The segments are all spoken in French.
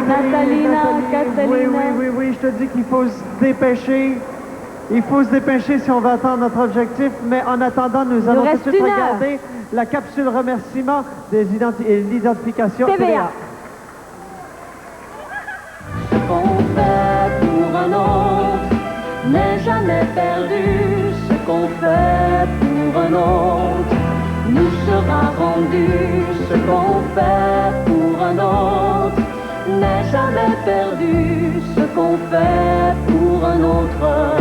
Natalina, Catalina. Oui, je te dis qu'il faut se dépêcher. Il faut se dépêcher si on veut atteindre notre objectif, mais en attendant, nous allons tout reste de suite une heure. regarder la capsule remerciement et l'identification TVA. Ce qu'on fait pour un autre n'est jamais perdu. Ce qu'on fait pour un autre nous sera rendu. Ce qu'on fait pour un autre n'est jamais perdu. Ce qu'on fait pour un autre.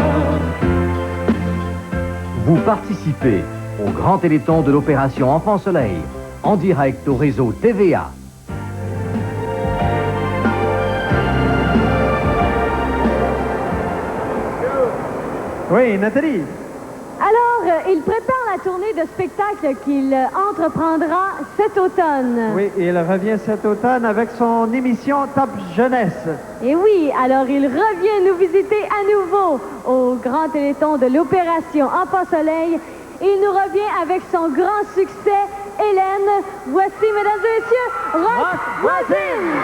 Vous participez au grand téléthon de l'opération Enfant Soleil, en direct au réseau TVA. Oui, Nathalie. Alors, il prépare la tournée de spectacle qu'il entreprendra cet automne. Oui, et il revient cet automne avec son émission Top Jeunesse. Et oui, alors il revient nous visiter à nouveau au grand téléthon de l'opération Enfant Soleil. Il nous revient avec son grand succès, Hélène. Voici, mesdames et messieurs, Rock Voisine!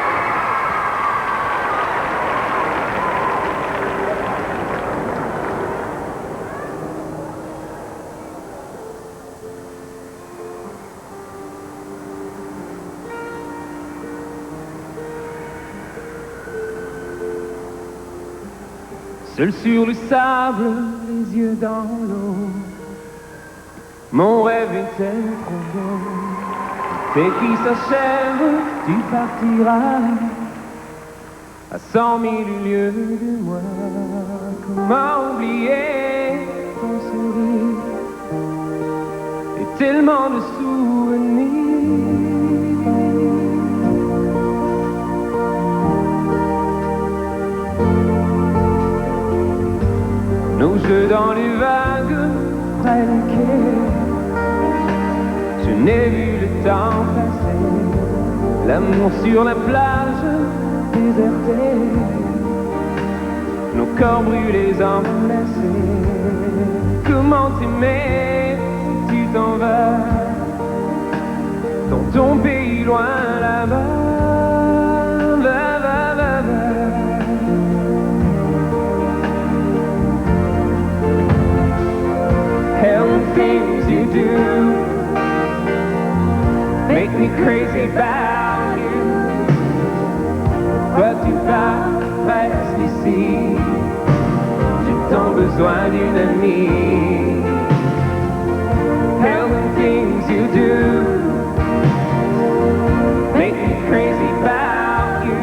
Seul sur le sable, les yeux dans l'eau, mon rêve était trop beau. Dès qu'il s'achève, tu partiras à 100 000 lieues de moi. Comment oublier ton sourire et tellement de souvenirs. Nos jeux dans les vagues, près du quai, je n'ai vu le temps passer. L'amour sur la plage, déserté, nos corps brûlés, enlacés. Comment t'aimer si tu t'en vas dans ton pays loin là-bas. Things you do make me crazy about you. Toi tu pars, reste ici. J'ai tant besoin d'une amie. Hell, the things you do make me crazy about you.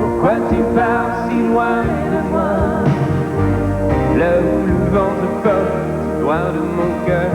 Pourquoi tu pars si loin de moi? Là où le vent te porte, loin de mon cœur.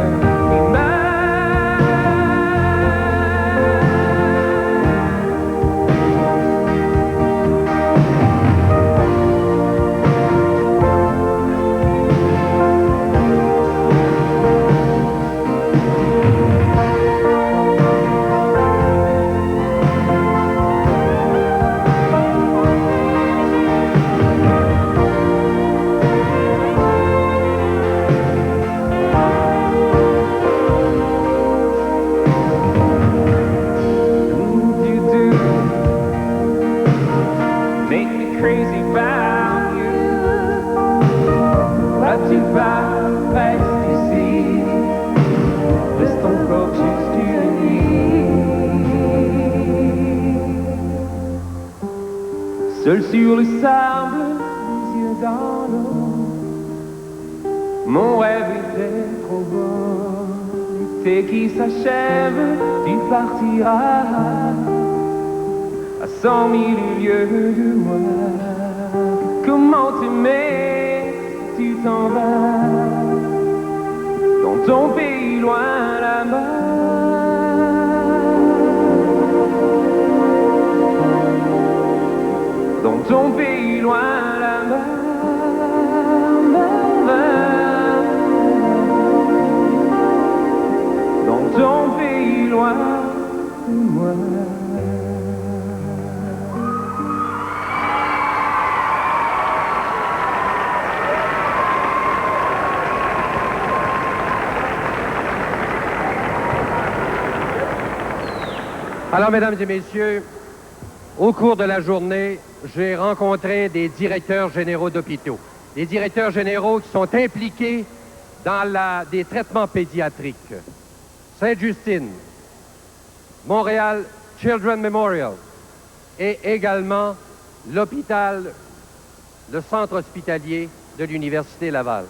Seul sur le sable, les yeux dans l'eau, mon rêve était trop beau. L'été qui s'achève, tu partiras à 100 000 lieues de moi. Comment t'aimer si tu t'en vas dans ton pays loin là-bas. Dans ton pays loin là-bas. Dans ton pays loin de moi. Alors, mesdames et messieurs, Au cours de la journée, j'ai rencontré des directeurs généraux d'hôpitaux, des directeurs généraux qui sont impliqués dans des traitements pédiatriques. Sainte-Justine, Montréal Children's Memorial et également l'hôpital, le centre hospitalier de l'Université Laval.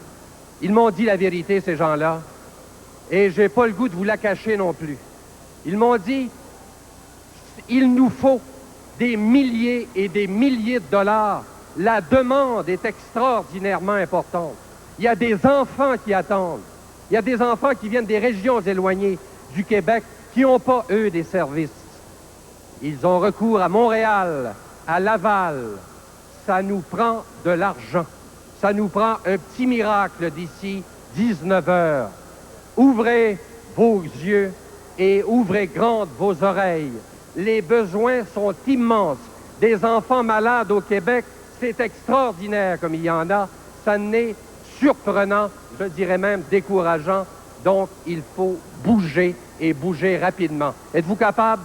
Ils m'ont dit la vérité, ces gens-là, et j'ai pas le goût de vous la cacher non plus. Ils m'ont dit, il nous faut des milliers et des milliers de dollars. La demande est extraordinairement importante. Il y a des enfants qui attendent. Il y a des enfants qui viennent des régions éloignées du Québec qui n'ont pas, eux, des services. Ils ont recours à Montréal, à Laval. Ça nous prend de l'argent. Ça nous prend un petit miracle d'ici 19 heures. Ouvrez vos yeux et ouvrez grandes vos oreilles. Les besoins sont immenses. Des enfants malades au Québec, c'est extraordinaire comme il y en a. Ça n'est surprenant, je dirais même décourageant. Donc, il faut bouger et bouger rapidement. Êtes-vous capable?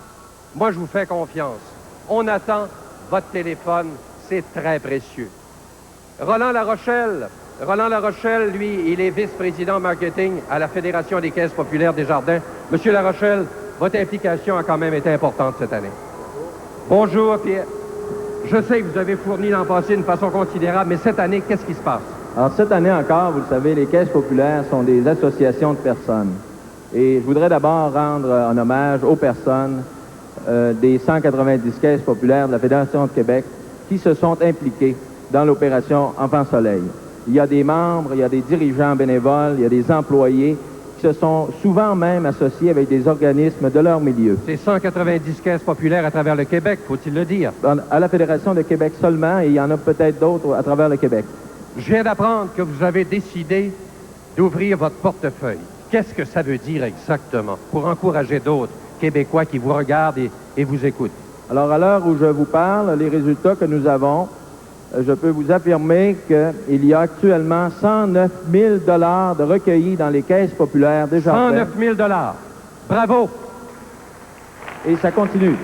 Moi, je vous fais confiance. On attend votre téléphone. C'est très précieux. Roland Larochelle, lui, il est vice-président marketing à la Fédération des caisses populaires des Jardins. Monsieur Larochelle, votre implication a quand même été importante cette année. Bonjour, Pierre. Je sais que vous avez fourni l'an passé d'une façon considérable, mais cette année, qu'est-ce qui se passe? Alors, cette année encore, vous le savez, les caisses populaires sont des associations de personnes. Et je voudrais d'abord rendre un hommage aux personnes des 190 caisses populaires de la Fédération de Québec qui se sont impliquées dans l'opération Enfant Soleil. Il y a des membres, il y a des dirigeants bénévoles, il y a des employés qui se sont souvent même associés avec des organismes de leur milieu. C'est 190 caisses populaires à travers le Québec, faut-il le dire? À la Fédération de Québec seulement, et il y en a peut-être d'autres à travers le Québec. Je viens d'apprendre que vous avez décidé d'ouvrir votre portefeuille. Qu'est-ce que ça veut dire exactement pour encourager d'autres Québécois qui vous regardent et vous écoutent? Alors, à l'heure où je vous parle, les résultats que nous avons, je peux vous affirmer qu'il y a actuellement 109 000 $ de recueillis dans les caisses populaires des Jardins. 109 000 $. Bravo! Et ça continue.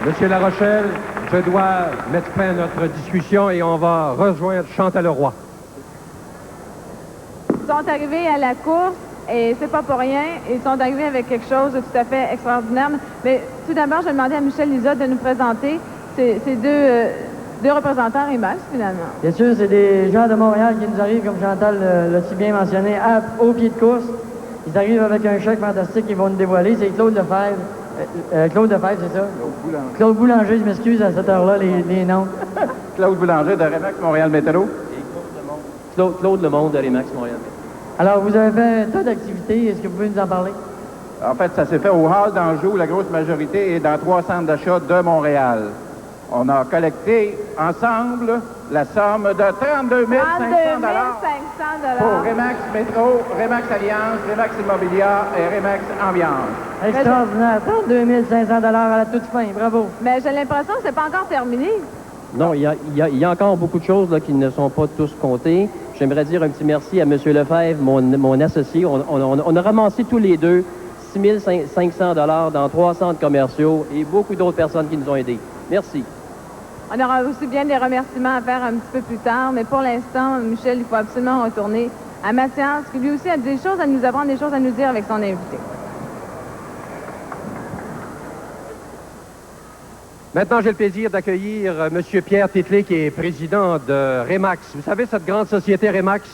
Monsieur Larochelle, je dois mettre fin à notre discussion et on va rejoindre Chantal Leroy. Ils sont arrivés à la course et c'est pas pour rien. Ils sont arrivés avec quelque chose de tout à fait extraordinaire. Mais tout d'abord, je vais demander à Michel Lizotte de nous présenter ces deux représentants Remax, finalement. Bien sûr, c'est des gens de Montréal qui nous arrivent, comme Chantal l'a si bien mentionné, au pied de course. Ils arrivent avec un chèque fantastique qu'ils vont nous dévoiler. C'est Claude Lefebvre. Claude Lefebvre, c'est ça? Claude Boulanger. Claude Boulanger, je m'excuse à cette heure-là, les noms. Claude Boulanger de Remax Montréal Métro. Et Claude Lemonde de Remax Montréal Métro. Alors, vous avez fait un tas d'activités. Est-ce que vous pouvez nous en parler? En fait, ça s'est fait au Hall d'Anjou. La grosse majorité est dans 3 centres d'achat de Montréal. On a collecté ensemble la somme de 32 500 $ pour Remax Métro, Remax Alliance, Remax Immobilier et Remax Ambiance. Extraordinaire. 32 500 $ à la toute fin. Bravo. Mais j'ai l'impression que c'est pas encore terminé. Non, il y a encore beaucoup de choses là, qui ne sont pas tous comptées. J'aimerais dire un petit merci à M. Lefebvre, mon associé. On a ramassé tous les deux 6 500 $ dans 3 centres commerciaux et beaucoup d'autres personnes qui nous ont aidés. Merci. On aura aussi bien des remerciements à faire un petit peu plus tard, mais pour l'instant, Michel, il faut absolument retourner à Mathias, qui lui aussi a des choses à nous apprendre, des choses à nous dire avec son invité. Maintenant, j'ai le plaisir d'accueillir M. Pierre Titley, qui est président de Remax. Vous savez, cette grande société Remax,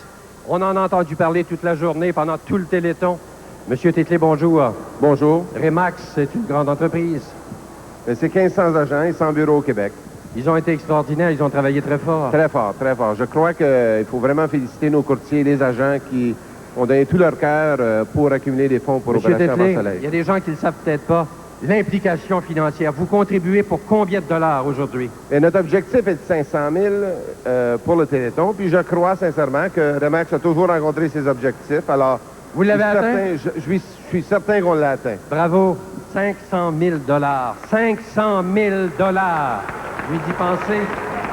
on en a entendu parler toute la journée, pendant tout le Téléthon. M. Titley, bonjour. Bonjour. Remax, c'est une grande entreprise. C'est 1500 agents et 100 bureaux au Québec. Ils ont été extraordinaires, ils ont travaillé très fort. Très fort, très fort. Je crois qu'il faut vraiment féliciter nos courtiers, les agents qui ont donné tout leur cœur pour accumuler des fonds pour Opération Enfant Soleil. Il y a des gens qui ne le savent peut-être pas. L'implication financière, vous contribuez pour combien de dollars aujourd'hui? Et notre objectif est de 500 000 pour le Téléthon. Puis je crois sincèrement que Remax a toujours rencontré ses objectifs. Alors, vous l'avez atteint? Je suis certain qu'on l'a atteint. Bravo. 500 000 $. 500 000 $. Oui, d'y penser.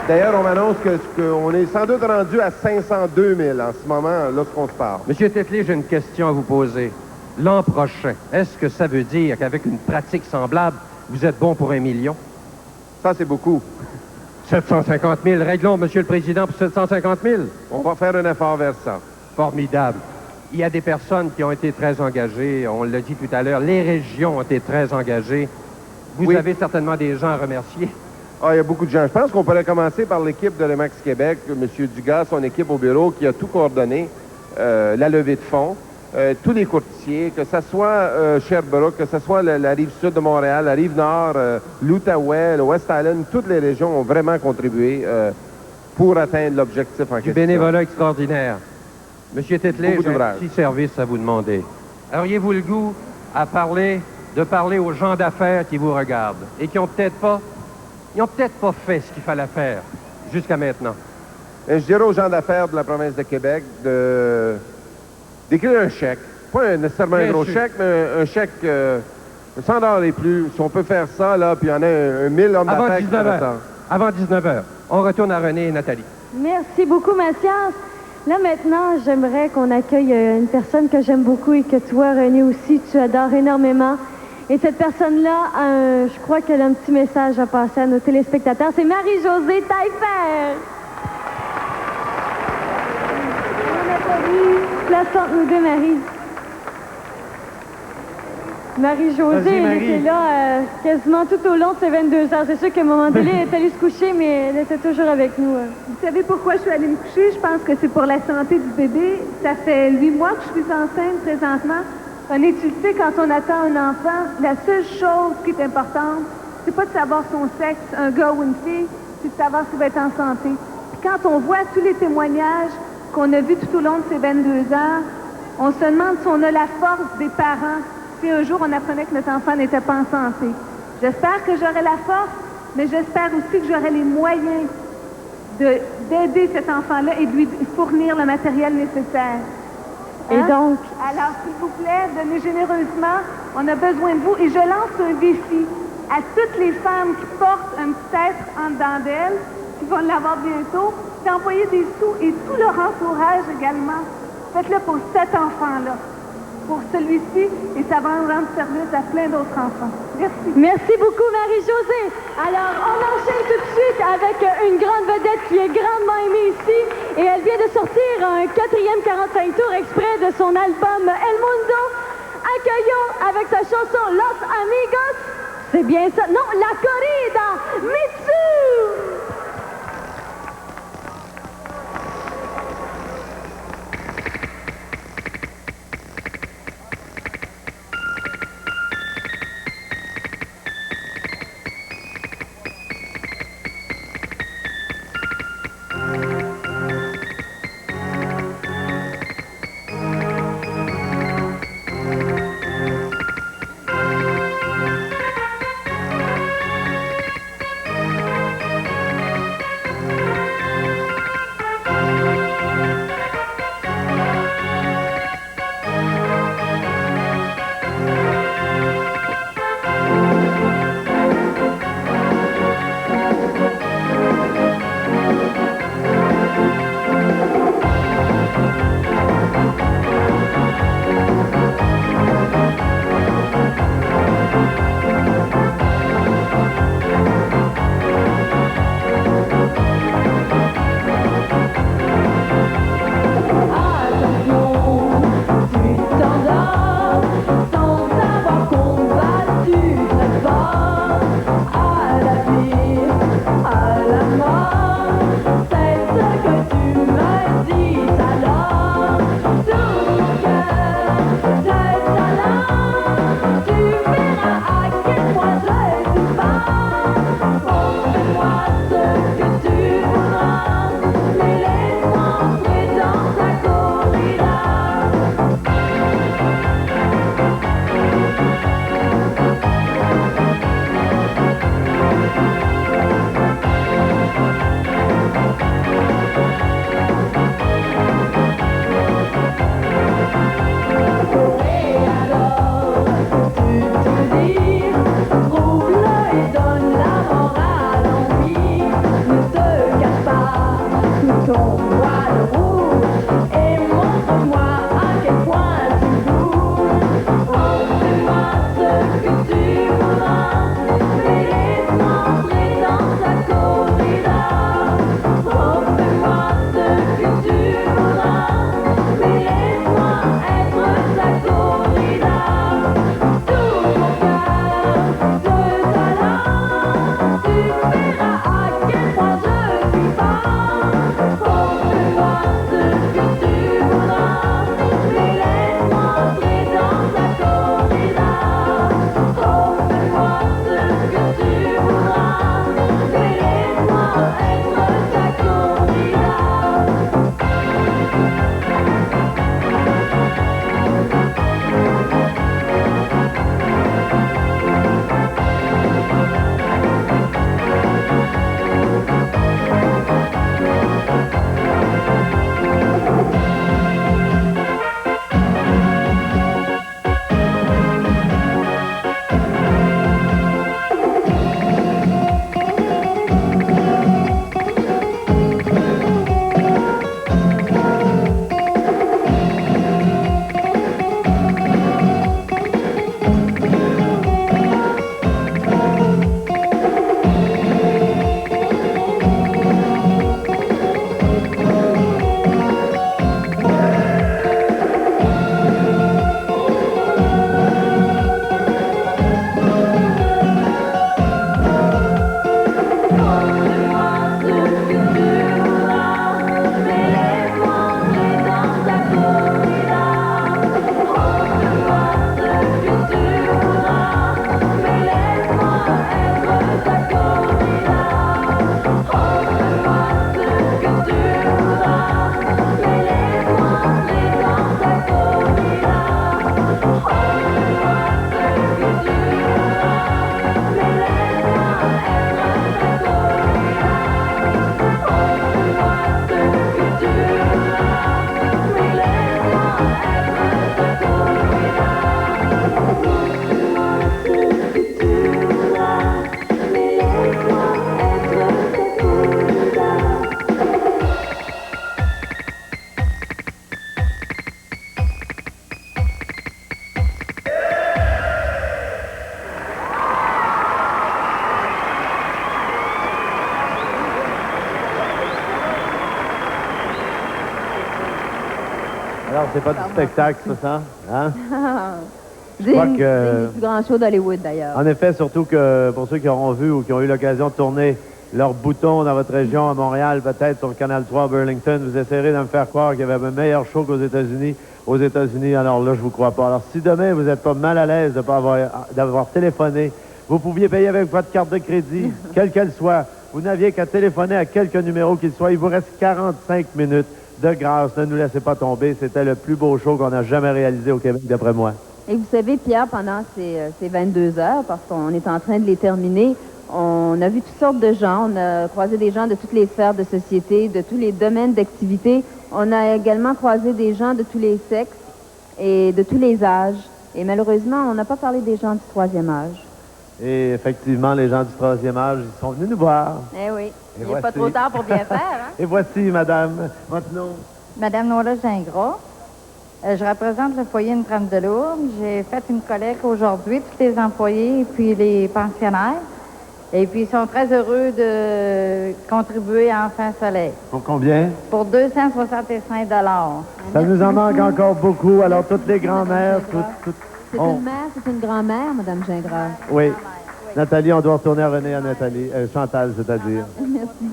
D'ailleurs, on m'annonce qu'on est sans doute rendu à 502 000 en ce moment, lorsqu'on se parle. Monsieur Titley, j'ai une question à vous poser. L'an prochain, est-ce que ça veut dire qu'avec une pratique semblable, vous êtes bon pour 1 million? Ça, c'est beaucoup. 750 000. Réglons, Monsieur le Président, pour 750 000. On va faire un effort vers ça. Formidable. Il y a des personnes qui ont été très engagées. On l'a dit tout à l'heure, les régions ont été très engagées. Vous avez certainement des gens à remercier. Ah, il y a beaucoup de gens. Je pense qu'on pourrait commencer par l'équipe de l'EMAX Québec, M. Dugas, son équipe au bureau, qui a tout coordonné, la levée de fonds, tous les courtiers, que ce soit Sherbrooke, que ce soit la rive sud de Montréal, la rive nord, l'Outaouais, le West Island, toutes les régions ont vraiment contribué pour atteindre l'objectif en question. Du bénévolat extraordinaire. Monsieur Tételé, j'ai un petit service à vous demander. Auriez-vous le goût de parler aux gens d'affaires qui vous regardent et qui n'ont peut-être pas fait ce qu'il fallait faire jusqu'à maintenant? Je dirais aux gens d'affaires de la province de Québec d'écrire un chèque. Pas nécessairement un gros chèque, mais un chèque 100 $ et plus. Si on peut faire ça, là, puis il y en a un 1000 hommes d'affaires qui font ça. Avant 19h. On retourne à René et Nathalie. Merci beaucoup, Mathias. Là, maintenant, j'aimerais qu'on accueille une personne que j'aime beaucoup et que toi, René, aussi, tu adores énormément. Et cette personne-là, je crois qu'elle a un petit message à passer à nos téléspectateurs. C'est Marie-Josée Taillefer. Place entre nous deux, Marie. Marie-Josée, elle était là quasiment tout au long de ces 22 heures. C'est sûr qu'à un moment donné, elle est allée se coucher, mais elle était toujours avec nous. Vous savez pourquoi je suis allée me coucher? Je pense que c'est pour la santé du bébé. Ça fait 8 mois que je suis enceinte présentement. René, tu le sais, quand on attend un enfant, la seule chose qui est importante, c'est pas de savoir son sexe, un gars ou une fille, c'est de savoir s'il va être en santé. Puis quand on voit tous les témoignages qu'on a vus tout au long de ces 22 heures, on se demande si on a la force des parents si un jour on apprenait que notre enfant n'était pas en santé. J'espère que j'aurai la force, mais j'espère aussi que j'aurai les moyens d'aider cet enfant-là et de lui fournir le matériel nécessaire. Et donc? Alors, s'il vous plaît, donnez généreusement. On a besoin de vous. Et je lance un défi à toutes les femmes qui portent un petit être en dedans d'elles, qui vont l'avoir bientôt, d'envoyer des sous et tout leur entourage également. Faites-le pour cet enfant-là, pour celui-ci, et ça va rendre service à plein d'autres enfants. Merci. Merci beaucoup, Marie-Josée. Alors, on enchaîne tout de suite avec une grande vedette qui est grandement aimée ici, et elle vient de sortir un 4e 45 tours exprès de son album El Mundo. Accueillons avec sa chanson Los Amigos. C'est bien ça. Non, La Corrida, Mitsu. Montre-moi ce que tu voudras, mais laisse-moi entrer dans Alors, c'est pas du spectacle, ça? Hein? C'est crois une que- des plus grands shows d'Hollywood, d'ailleurs. En effet, surtout que pour ceux qui auront vu ou qui ont eu l'occasion de tourner leur bouton dans votre région, à Montréal, peut-être sur Canal 3 Burlington, vous essayerez de me faire croire qu'il y avait un meilleur show qu'aux États-Unis. Aux États-Unis, alors là, je vous crois pas. Alors, si demain, vous n'êtes pas mal à l'aise de pas d'avoir téléphoné, vous pouviez payer avec votre carte de crédit, quelle qu'elle soit. Vous n'aviez qu'à téléphoner à quelque numéro qu'il soit. Il vous reste 45 minutes de grâce. Ne nous laissez pas tomber. C'était le plus beau show qu'on a jamais réalisé au Québec, d'après moi. Et vous savez, Pierre, pendant ces 22 heures, parce qu'on est en train de les terminer, on a vu toutes sortes de gens. On a croisé des gens de toutes les sphères de société, de tous les domaines d'activité. On a également croisé des gens de tous les sexes et de tous les âges. Et malheureusement, on n'a pas parlé des gens du troisième âge. Et effectivement, les gens du troisième âge, ils sont venus nous voir. Eh oui, Et il n'est pas voici. trop tard pour bien faire, hein? Et voici, madame, votre nom. Madame Nora Gingras. Je représente le foyer Une Trame de Lourdes. J'ai fait une collecte aujourd'hui, tous les employés et puis les pensionnaires. Et puis, ils sont très heureux de contribuer à Enfants Soleil. Pour combien? Pour 265 Ça nous en manque encore beaucoup. Alors, toutes les grand-mères, C'est on- une mère, c'est une grand-mère, Madame Gingras. Oui. Nathalie, on doit retourner à René, à Nathalie. Chantal, c'est-à-dire. Merci.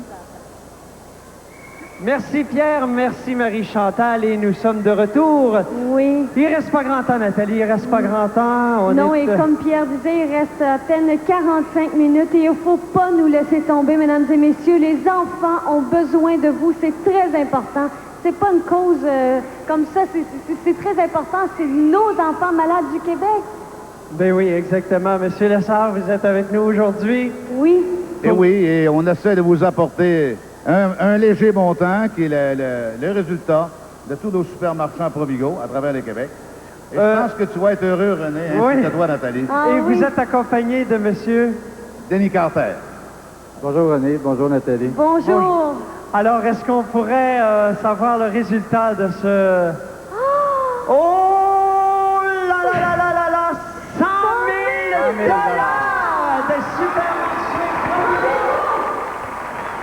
Merci Pierre, merci Marie-Chantal et nous sommes de retour. Oui. Il reste pas grand temps, Nathalie, il reste pas grand temps. Non, et comme Pierre disait, il reste à peine 45 minutes et il ne faut pas nous laisser tomber, mesdames et messieurs. Les enfants ont besoin de vous, c'est très important. C'est pas une cause comme ça, c'est très important. C'est nos enfants malades du Québec. Ben oui, exactement. Monsieur Lessard, vous êtes avec nous aujourd'hui. Oui. Et oui, et on essaie de vous apporter un léger montant qui est le résultat de tous nos supermarchands à Provigo à travers le Québec. Et je pense que tu vas être heureux, René, ainsi que toi, Nathalie. Et vous êtes accompagné de monsieur Denis Carter. Bonjour René, bonjour Nathalie. Bonjour. Alors, est-ce qu'on pourrait savoir le résultat de ce... Oh là là là là là là! 100 000 dollars de supermarché Provigo!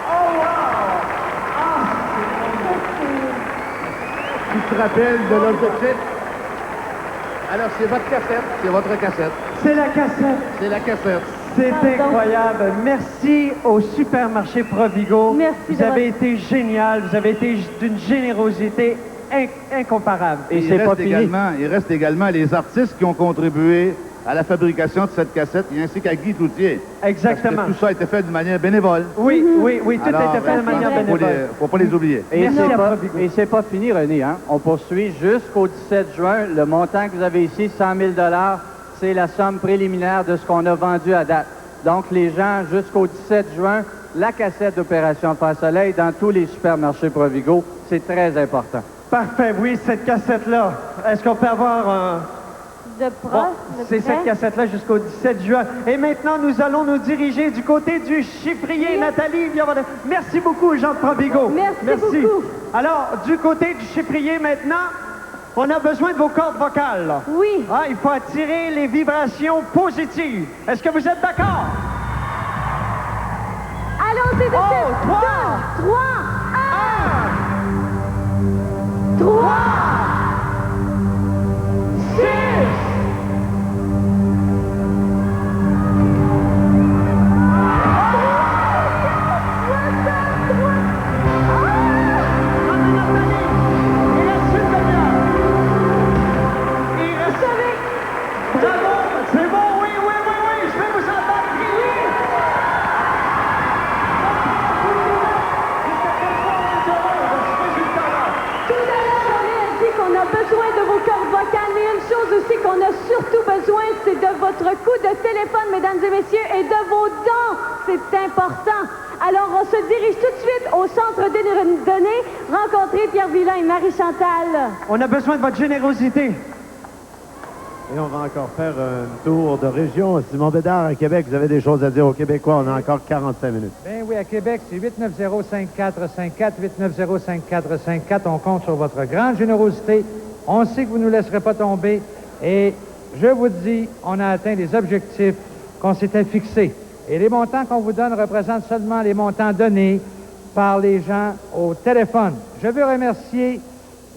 Oh wow! Tu te rappelles de l'objectif? Alors, c'est votre cassette. C'est votre cassette. C'est la cassette. C'est la cassette. C'est incroyable. Merci au supermarché Provigo. Merci. Vous avez été génial. Vous avez été d'une générosité incomparable. Et il reste également les artistes qui ont contribué à la fabrication de cette cassette, et ainsi qu'à Guy Toutier. Exactement. Parce que tout ça a été fait de manière bénévole. Oui, oui, oui, tout Alors, a été fait de manière bénévole. Faut pas les oublier. Et Merci c'est à pas, Provigo. et c'est pas fini, René. Hein? On poursuit jusqu'au 17 juin. Le montant que vous avez ici, 100 000 $, c'est la somme préliminaire de ce qu'on a vendu à date. Donc, les gens, jusqu'au 17 juin, la cassette d'Opération Enfants Soleil dans tous les supermarchés Provigo, c'est très important. Parfait, oui, cette cassette-là. Est-ce qu'on peut avoir un... De Bon, c'est cette cassette-là jusqu'au 17 juin. Et maintenant, nous allons nous diriger du côté du chiffrier. Nathalie, viens voir. Merci beaucoup, Jean de Provigo. Merci beaucoup. Alors, du côté du chiffrier maintenant, on a besoin de vos cordes vocales. Là. Oui. Ah, il faut attirer les vibrations positives. Est-ce que vous êtes d'accord? Allons-y, de Oh, 3, 3, 1, 3, 6, qu'on a surtout besoin, c'est de votre coup de téléphone, mesdames et messieurs, et de vos dons. C'est important. Alors, on se dirige tout de suite au centre des données, rencontrer Pierre Villain et Marie-Chantal. On a besoin de votre générosité. Et on va encore faire un tour de région. Simon Bédard, à Québec, vous avez des choses à dire aux Québécois. On a encore 45 minutes. Ben oui, à Québec, c'est 890-5454, 890-5454. On compte sur votre grande générosité. On sait que vous ne nous laisserez pas tomber. Et je vous dis, on a atteint les objectifs qu'on s'était fixés. Et les montants qu'on vous donne représentent seulement les montants donnés par les gens au téléphone. Je veux remercier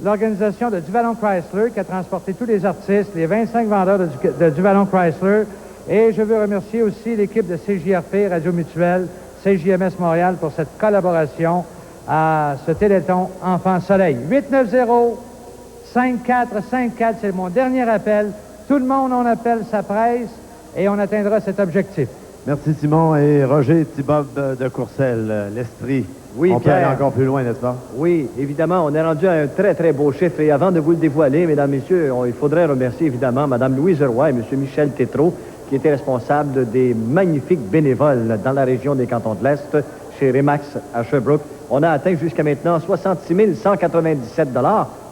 l'organisation de Duvalon Chrysler qui a transporté tous les artistes, les 25 vendeurs de Duvalon Chrysler. Et je veux remercier aussi l'équipe de CJRP, Radio Mutuelle, CJMS Montréal pour cette collaboration à ce Téléthon Enfants Soleil. 890-5454, c'est mon dernier appel. Tout le monde, on appelle sa presse et on atteindra cet objectif. Merci Simon et Roger Thibob de Courcelles, l'Estrie. Oui, on peut Pierre. aller encore plus loin, n'est-ce pas? Oui, évidemment, on est rendu à un très, très beau chiffre. Et avant de vous le dévoiler, mesdames, messieurs, il faudrait remercier évidemment Mme Louise Roy et M. Michel Tétrault, qui étaient responsables des magnifiques bénévoles dans la région des Cantons de l'Est, chez Remax à Sherbrooke. On a atteint jusqu'à maintenant 66 197 $.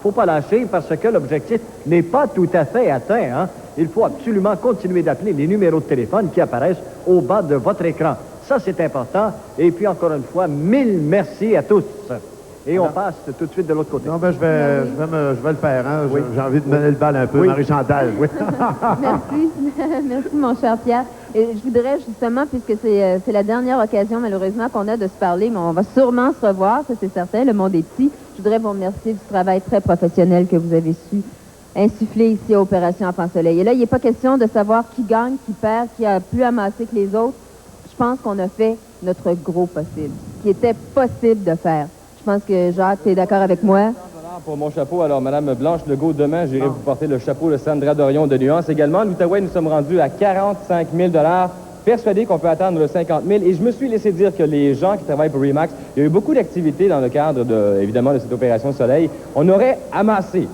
Faut pas lâcher parce que l'objectif n'est pas tout à fait atteint. Hein? Il faut absolument continuer d'appeler les numéros de téléphone qui apparaissent au bas de votre écran. Ça, c'est important. Et puis, encore une fois, 1000 merci à tous. Et on passe tout de suite de l'autre côté. Non, ben, je vais le faire. Hein? Oui. J'ai envie de mener le bal un peu, Oui. Marie-Chantal. Oui. Merci. Merci, mon cher Pierre. Et je voudrais justement, puisque c'est la dernière occasion, malheureusement, qu'on a de se parler, mais on va sûrement se revoir, ça c'est certain, le monde est petit. Je voudrais vous remercier du travail très professionnel que vous avez su insuffler ici à Opération Enfants Soleil. Et là, il n'est pas question de savoir qui gagne, qui perd, qui a plus amassé que les autres. Je pense qu'on a fait notre gros possible, ce qui était possible de faire. Je pense que Jacques, tu es d'accord avec moi? Pour mon chapeau, alors, Mme Blanche Legault, demain, j'irai vous porter le chapeau de Sandra Dorion de Nuance. Également, à l'Outaouais, nous sommes rendus à 45 000 $, persuadé qu'on peut atteindre le 50 000. Et je me suis laissé dire que les gens qui travaillent pour Remax, il y a eu beaucoup d'activités dans le cadre, évidemment, de cette opération Soleil. On aurait amassé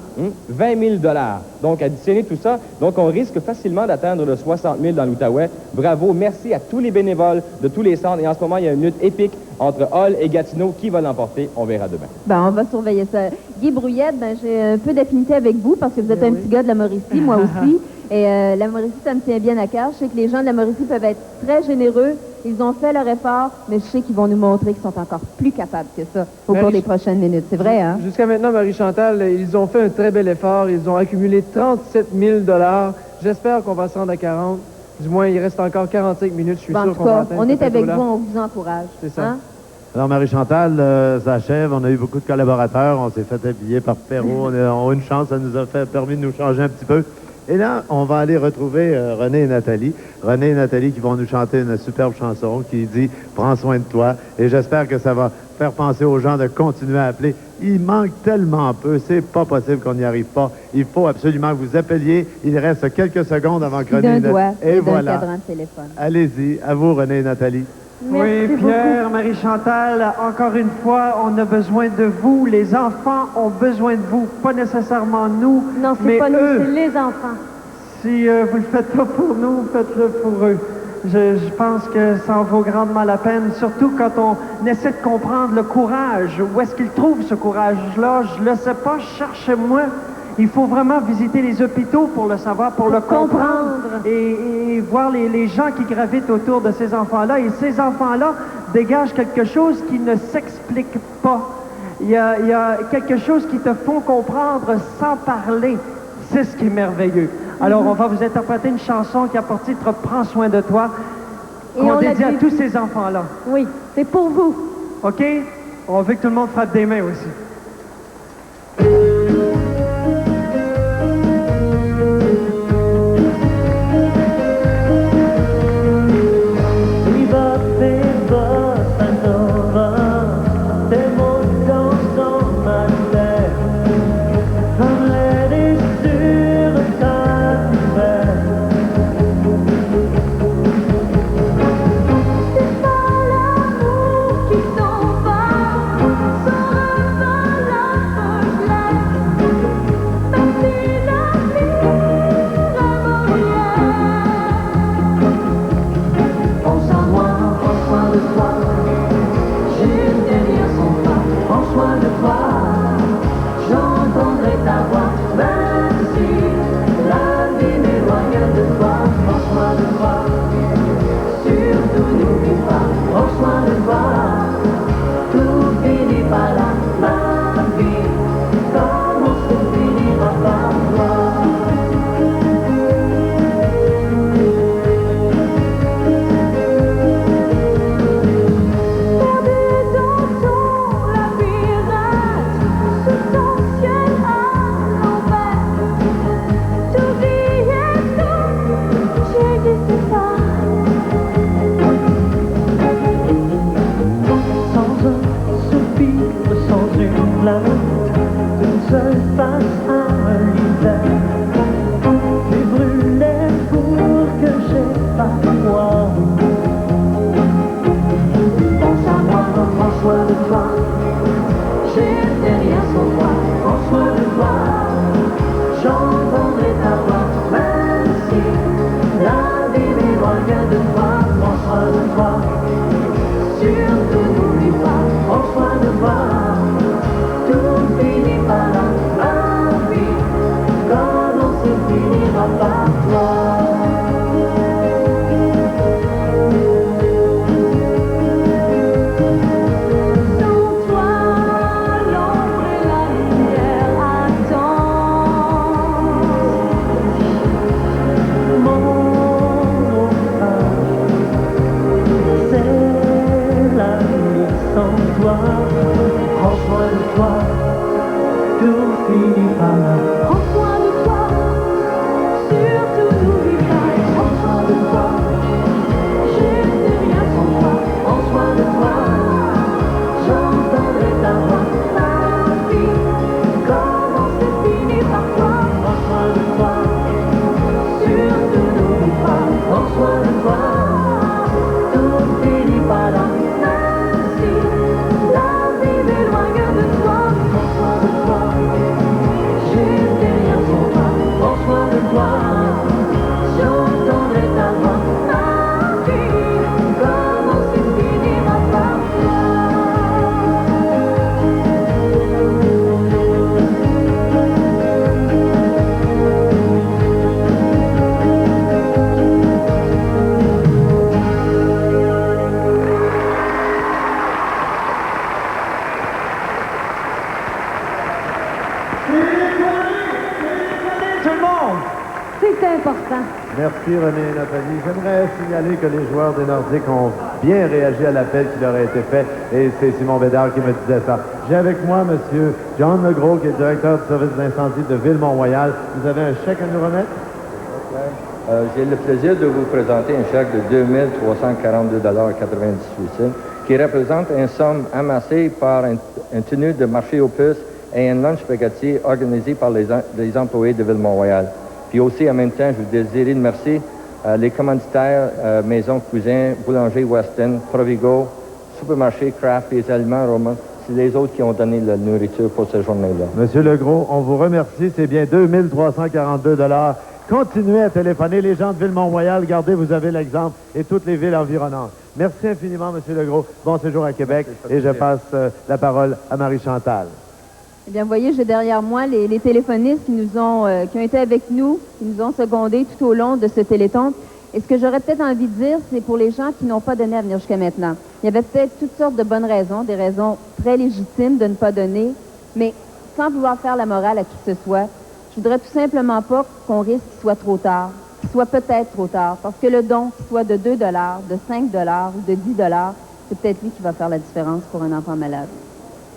20 000 $. Donc, additionner tout ça, donc on risque facilement d'atteindre le 60 000 dans l'Outaouais. Bravo, merci à tous les bénévoles de tous les centres. Et en ce moment, il y a une lutte épique entre Hull et Gatineau. Qui va l'emporter? On verra demain. Ben, on va surveiller ça. Guy Brouillette, ben, j'ai un peu d'affinité avec vous parce que vous êtes un petit gars de la Mauricie, moi aussi. Et la Mauricie, ça me tient bien à cœur. Je sais que les gens de la Mauricie peuvent être très généreux. Ils ont fait leur effort, mais je sais qu'ils vont nous montrer qu'ils sont encore plus capables que ça au cours des prochaines minutes. C'est vrai, hein? Jusqu'à maintenant, Marie-Chantal, ils ont fait un très bel effort. Ils ont accumulé 37 000 $. J'espère qu'on va se rendre à 40. Du moins, il reste encore 45 minutes. Je suis sûr qu'on va atteindre on est ce avec plateau-là. vous, on vous encourage. C'est ça. Hein? Alors, Marie-Chantal, ça achève. On a eu beaucoup de collaborateurs. On s'est fait habiller par Perrault. On a une chance. Ça nous a permis de nous changer un petit peu. Et là, on va aller retrouver René et Nathalie. René et Nathalie qui vont nous chanter une superbe chanson qui dit « Prends soin de toi ». Et j'espère que ça va faire penser aux gens de continuer à appeler. Il manque tellement peu. C'est pas possible qu'on n'y arrive pas. Il faut absolument que vous appeliez. Il reste quelques secondes avant que René et Nathalie... Et voilà. cadran de téléphone. Allez-y. À vous, René et Nathalie. Oui, Pierre, Marie-Chantal, encore une fois, on a besoin de vous. Les enfants ont besoin de vous, pas nécessairement nous, Non, c'est mais pas nous, eux. c'est les enfants. Si vous le faites pas pour nous, faites-le pour eux. Je pense que ça en vaut grandement la peine, surtout quand on essaie de comprendre le courage. Où est-ce qu'ils trouvent ce courage-là? Je le sais pas, cherchez-moi. Il faut vraiment visiter les hôpitaux pour le savoir, pour le comprendre et voir les gens qui gravitent autour de ces enfants-là. Et ces enfants-là dégagent quelque chose qui ne s'explique pas. Il y a quelque chose qui te font comprendre sans parler. C'est ce qui est merveilleux. Alors, on va vous interpréter une chanson qui a pour titre « Prends soin de toi » qu'on dédie à tous ces enfants-là. Oui, c'est pour vous. OK? On veut que tout le monde frappe des mains aussi. Qui t'en va, sans repas. seul face à l'hiver. Tu brûlais pour que j'ai pas froid. Pense à moi, prends soin de toi. J'ai rien sans toi, prends soin de toi. J'entendrai ta voix, même si la vie m'éloigne de toi. Prends soin de toi, surtout n'oublie pas, prends soin de toi. Tout finit par là, ma vie, quand on se finira par toi. Prends soin de toi, tout finit par là. Prends soin de toi, surtout n'oublie pas. Prends soin de toi, je n'ai rien sans toi. Prends soin de toi, j'entendrai ta voix. Ma vie, comment c'est fini par toi. Prends soin de toi, surtout n'oublie pas. Prends soin de toi, tout finit par là. Merci René et Nathalie. J'aimerais signaler que les joueurs des Nordiques ont bien réagi à l'appel qui leur a été fait et c'est Simon Bédard qui me disait ça. J'ai avec moi M. John Legros qui est directeur du service d'incendie de Ville-Mont-Royal. Vous avez un chèque à nous remettre? J'ai le plaisir de vous présenter un chèque de 2342,98 qui représente une somme amassée par une tenue de marché aux puces et un lunch spaghetti organisé par les employés de Ville-Mont-Royal. Puis aussi, en même temps, je vous désirais remercier les commanditaires Maison Cousin, Boulanger Weston, Provigo, Supermarché Kraft et les aliments Roman. C'est les autres qui ont donné la nourriture pour cette journée-là. Monsieur Legros, on vous remercie. C'est bien 2342 $. Continuez à téléphoner. Les gens de Ville-Mont-Royal, regardez, vous avez l'exemple, et toutes les villes environnantes. Merci infiniment, Monsieur Legros. Bon séjour à Québec. Et je passe la parole à Marie-Chantal. Eh bien, vous voyez, j'ai derrière moi les téléphonistes qui ont été avec nous, qui nous ont secondés tout au long de ce Téléthon. Et ce que j'aurais peut-être envie de dire, c'est pour les gens qui n'ont pas donné à venir jusqu'à maintenant. Il y avait peut-être toutes sortes de bonnes raisons, des raisons très légitimes de ne pas donner, mais sans vouloir faire la morale à qui que ce soit, je voudrais tout simplement pas qu'on risque qu'il soit trop tard, qu'il soit peut-être trop tard, parce que le don, qu'il soit de 2 $, de 5 $ ou de 10 $, c'est peut-être lui qui va faire la différence pour un enfant malade.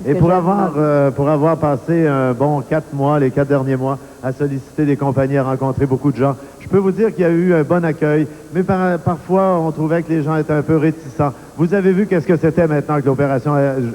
Et pour avoir passé un bon 4 mois, les 4 derniers mois, à solliciter des compagnies, à rencontrer beaucoup de gens, je peux vous dire qu'il y a eu un bon accueil, mais parfois, on trouvait que les gens étaient un peu réticents. Vous avez vu qu'est-ce que c'était maintenant que l'opération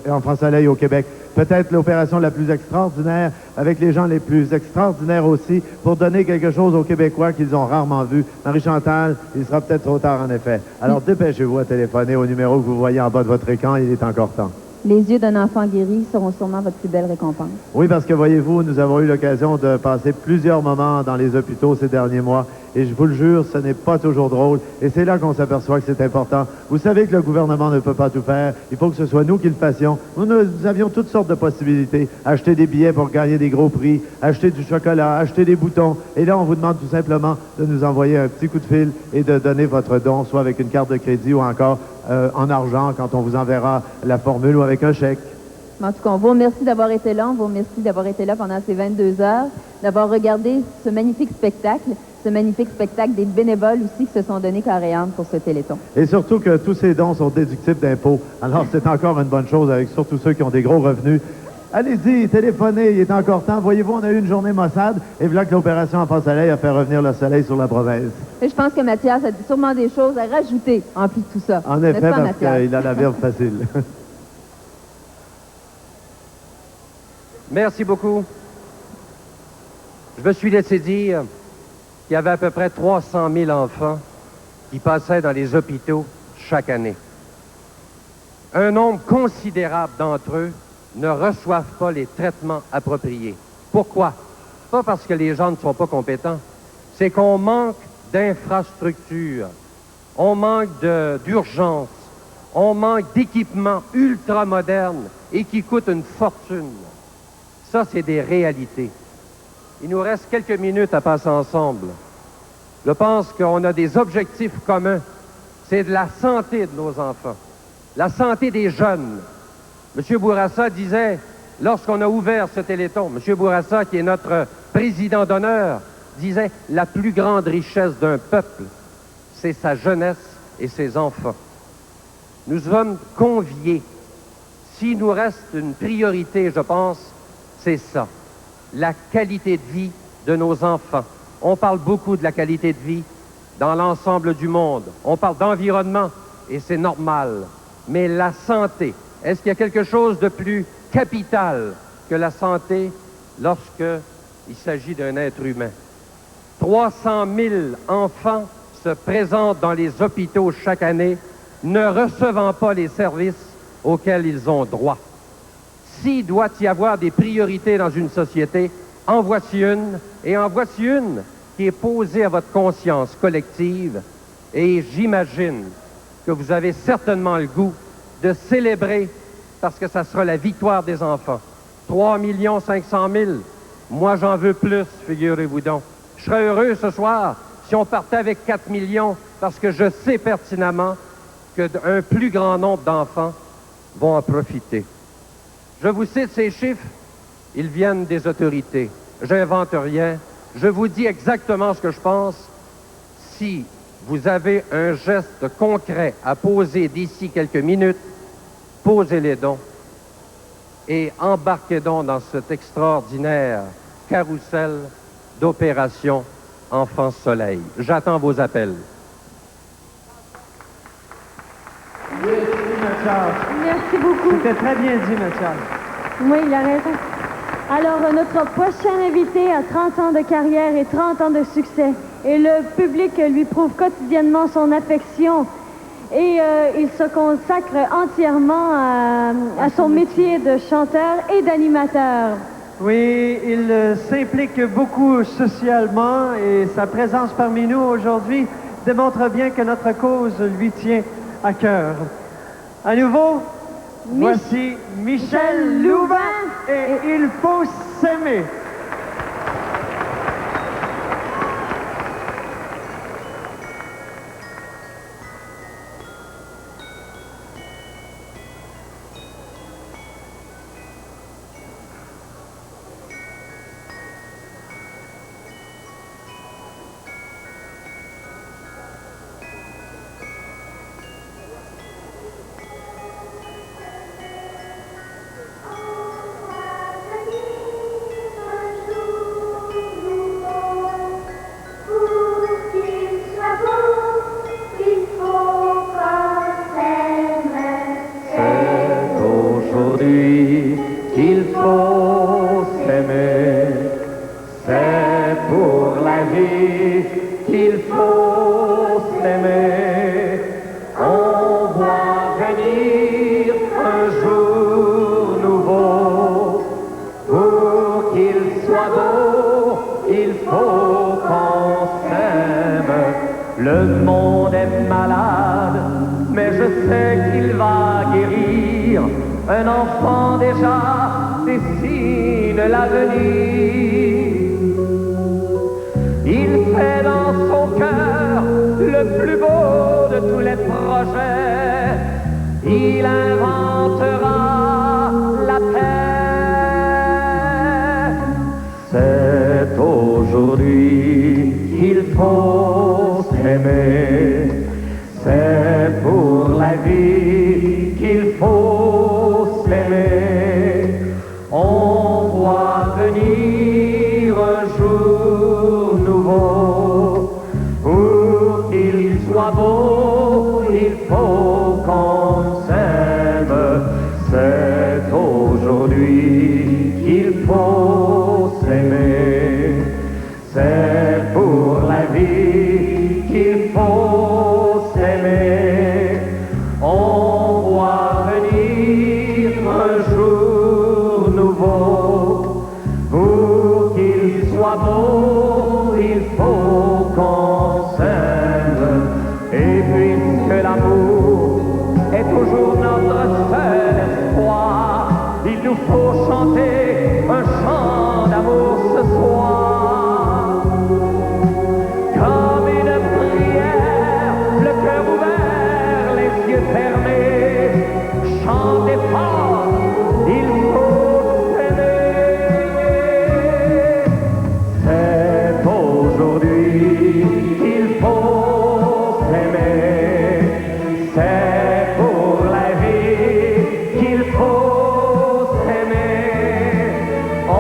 Enfant Soleil au Québec. Peut-être l'opération la plus extraordinaire, avec les gens les plus extraordinaires aussi, pour donner quelque chose aux Québécois qu'ils ont rarement vu. Marie-Chantal, il sera peut-être trop tard en effet. Alors dépêchez-vous à téléphoner au numéro que vous voyez en bas de votre écran, il est encore temps. Les yeux d'un enfant guéri seront sûrement votre plus belle récompense. Oui, parce que voyez-vous, nous avons eu l'occasion de passer plusieurs moments dans les hôpitaux ces derniers mois. Et je vous le jure, ce n'est pas toujours drôle. Et c'est là qu'on s'aperçoit que c'est important. Vous savez que le gouvernement ne peut pas tout faire. Il faut que ce soit nous qui le fassions. Nous avions toutes sortes de possibilités. Acheter des billets pour gagner des gros prix, acheter du chocolat, acheter des boutons. Et là, on vous demande tout simplement de nous envoyer un petit coup de fil et de donner votre don, soit avec une carte de crédit ou encore en argent quand on vous enverra la formule ou avec un chèque. En tout cas, on vous remercie d'avoir été là. On vous remercie d'avoir été là pendant ces 22 heures, d'avoir regardé ce magnifique spectacle des bénévoles aussi qui se sont donnés corps et âme pour ce Téléthon. Et surtout que tous ces dons sont déductibles d'impôts. Alors, c'est encore une bonne chose avec surtout ceux qui ont des gros revenus. Allez-y, téléphonez, il est encore temps. Voyez-vous, on a eu une journée maussade et voilà que l'opération Enfant Soleil a fait revenir le soleil sur la province. Et je pense que Mathias a sûrement des choses à rajouter en plus de tout ça. En effet, parce qu'il a la verve facile. Merci beaucoup. Je me suis laissé dire qu'il y avait à peu près 300 000 enfants qui passaient dans les hôpitaux chaque année. Un nombre considérable d'entre eux ne reçoivent pas les traitements appropriés. Pourquoi? Pas parce que les gens ne sont pas compétents, c'est qu'on manque d'infrastructures, on manque d'urgence, on manque d'équipements ultra modernes et qui coûtent une fortune. Ça, c'est des réalités. Il nous reste quelques minutes à passer ensemble. Je pense qu'on a des objectifs communs. C'est de la santé de nos enfants, la santé des jeunes. M. Bourassa disait, lorsqu'on a ouvert ce Téléthon, M. Bourassa, qui est notre président d'honneur, disait « La plus grande richesse d'un peuple, c'est sa jeunesse et ses enfants. » Nous sommes conviés. S'il nous reste une priorité, je pense, c'est ça, la qualité de vie de nos enfants. On parle beaucoup de la qualité de vie dans l'ensemble du monde. On parle d'environnement, et c'est normal. Mais la santé, est-ce qu'il y a quelque chose de plus capital que la santé lorsqu'il s'agit d'un être humain? 300 000 enfants se présentent dans les hôpitaux chaque année, ne recevant pas les services auxquels ils ont droit. S'il doit y avoir des priorités dans une société, en voici une, et en voici une qui est posée à votre conscience collective, et j'imagine que vous avez certainement le goût de célébrer, parce que ça sera la victoire des enfants. 3 500 000, moi j'en veux plus, figurez-vous donc. Je serais heureux ce soir si on partait avec 4 millions, parce que je sais pertinemment qu'un plus grand nombre d'enfants vont en profiter. Je vous cite ces chiffres, ils viennent des autorités. J'invente rien, je vous dis exactement ce que je pense. Si vous avez un geste concret à poser d'ici quelques minutes, posez-les donc et embarquez donc dans cet extraordinaire carrousel d'opération Enfants Soleil. J'attends vos appels. Merci beaucoup. C'était très bien dit, Mathias. Oui, il a raison. Alors, notre prochain invité a 30 ans de carrière et 30 ans de succès. Et le public lui prouve quotidiennement son affection. Et il se consacre entièrement à son métier de chanteur et d'animateur. Oui, il s'implique beaucoup socialement et sa présence parmi nous aujourd'hui démontre bien que notre cause lui tient à cœur. À nouveau, voici Michel Louvain et Il faut s'aimer. qu'il faut s'aimer. C'est pour la vie qu'il faut s'aimer. On voit venir un jour nouveau. Pour qu'il soit beau, il faut qu'on s'aime. Le monde est malade, mais je sais qu'il va guérir. Un enfant déjà dessine l'avenir. Il fait dans son cœur le plus beau de tous les projets. Il inventera la paix. C'est aujourd'hui qu'il faut s'aimer. C'est pour la vie qu'il faut s'aimer. On voit venir un jour nouveau. Pour qu'il soit beau, il faut qu'on s'aime. C'est aujourd'hui qu'il faut s'aimer. soit beau, il faut qu'on s'aime. Et puisque l'amour est toujours notre seul espoir, il nous faut chanter un chant d'amour ce soir. Comme une prière, le cœur ouvert, les yeux fermés, chantez fort, il faut s'aimer. C'est aujourd'hui qu'il faut s'aimer, c'est pour la vie qu'il faut s'aimer. On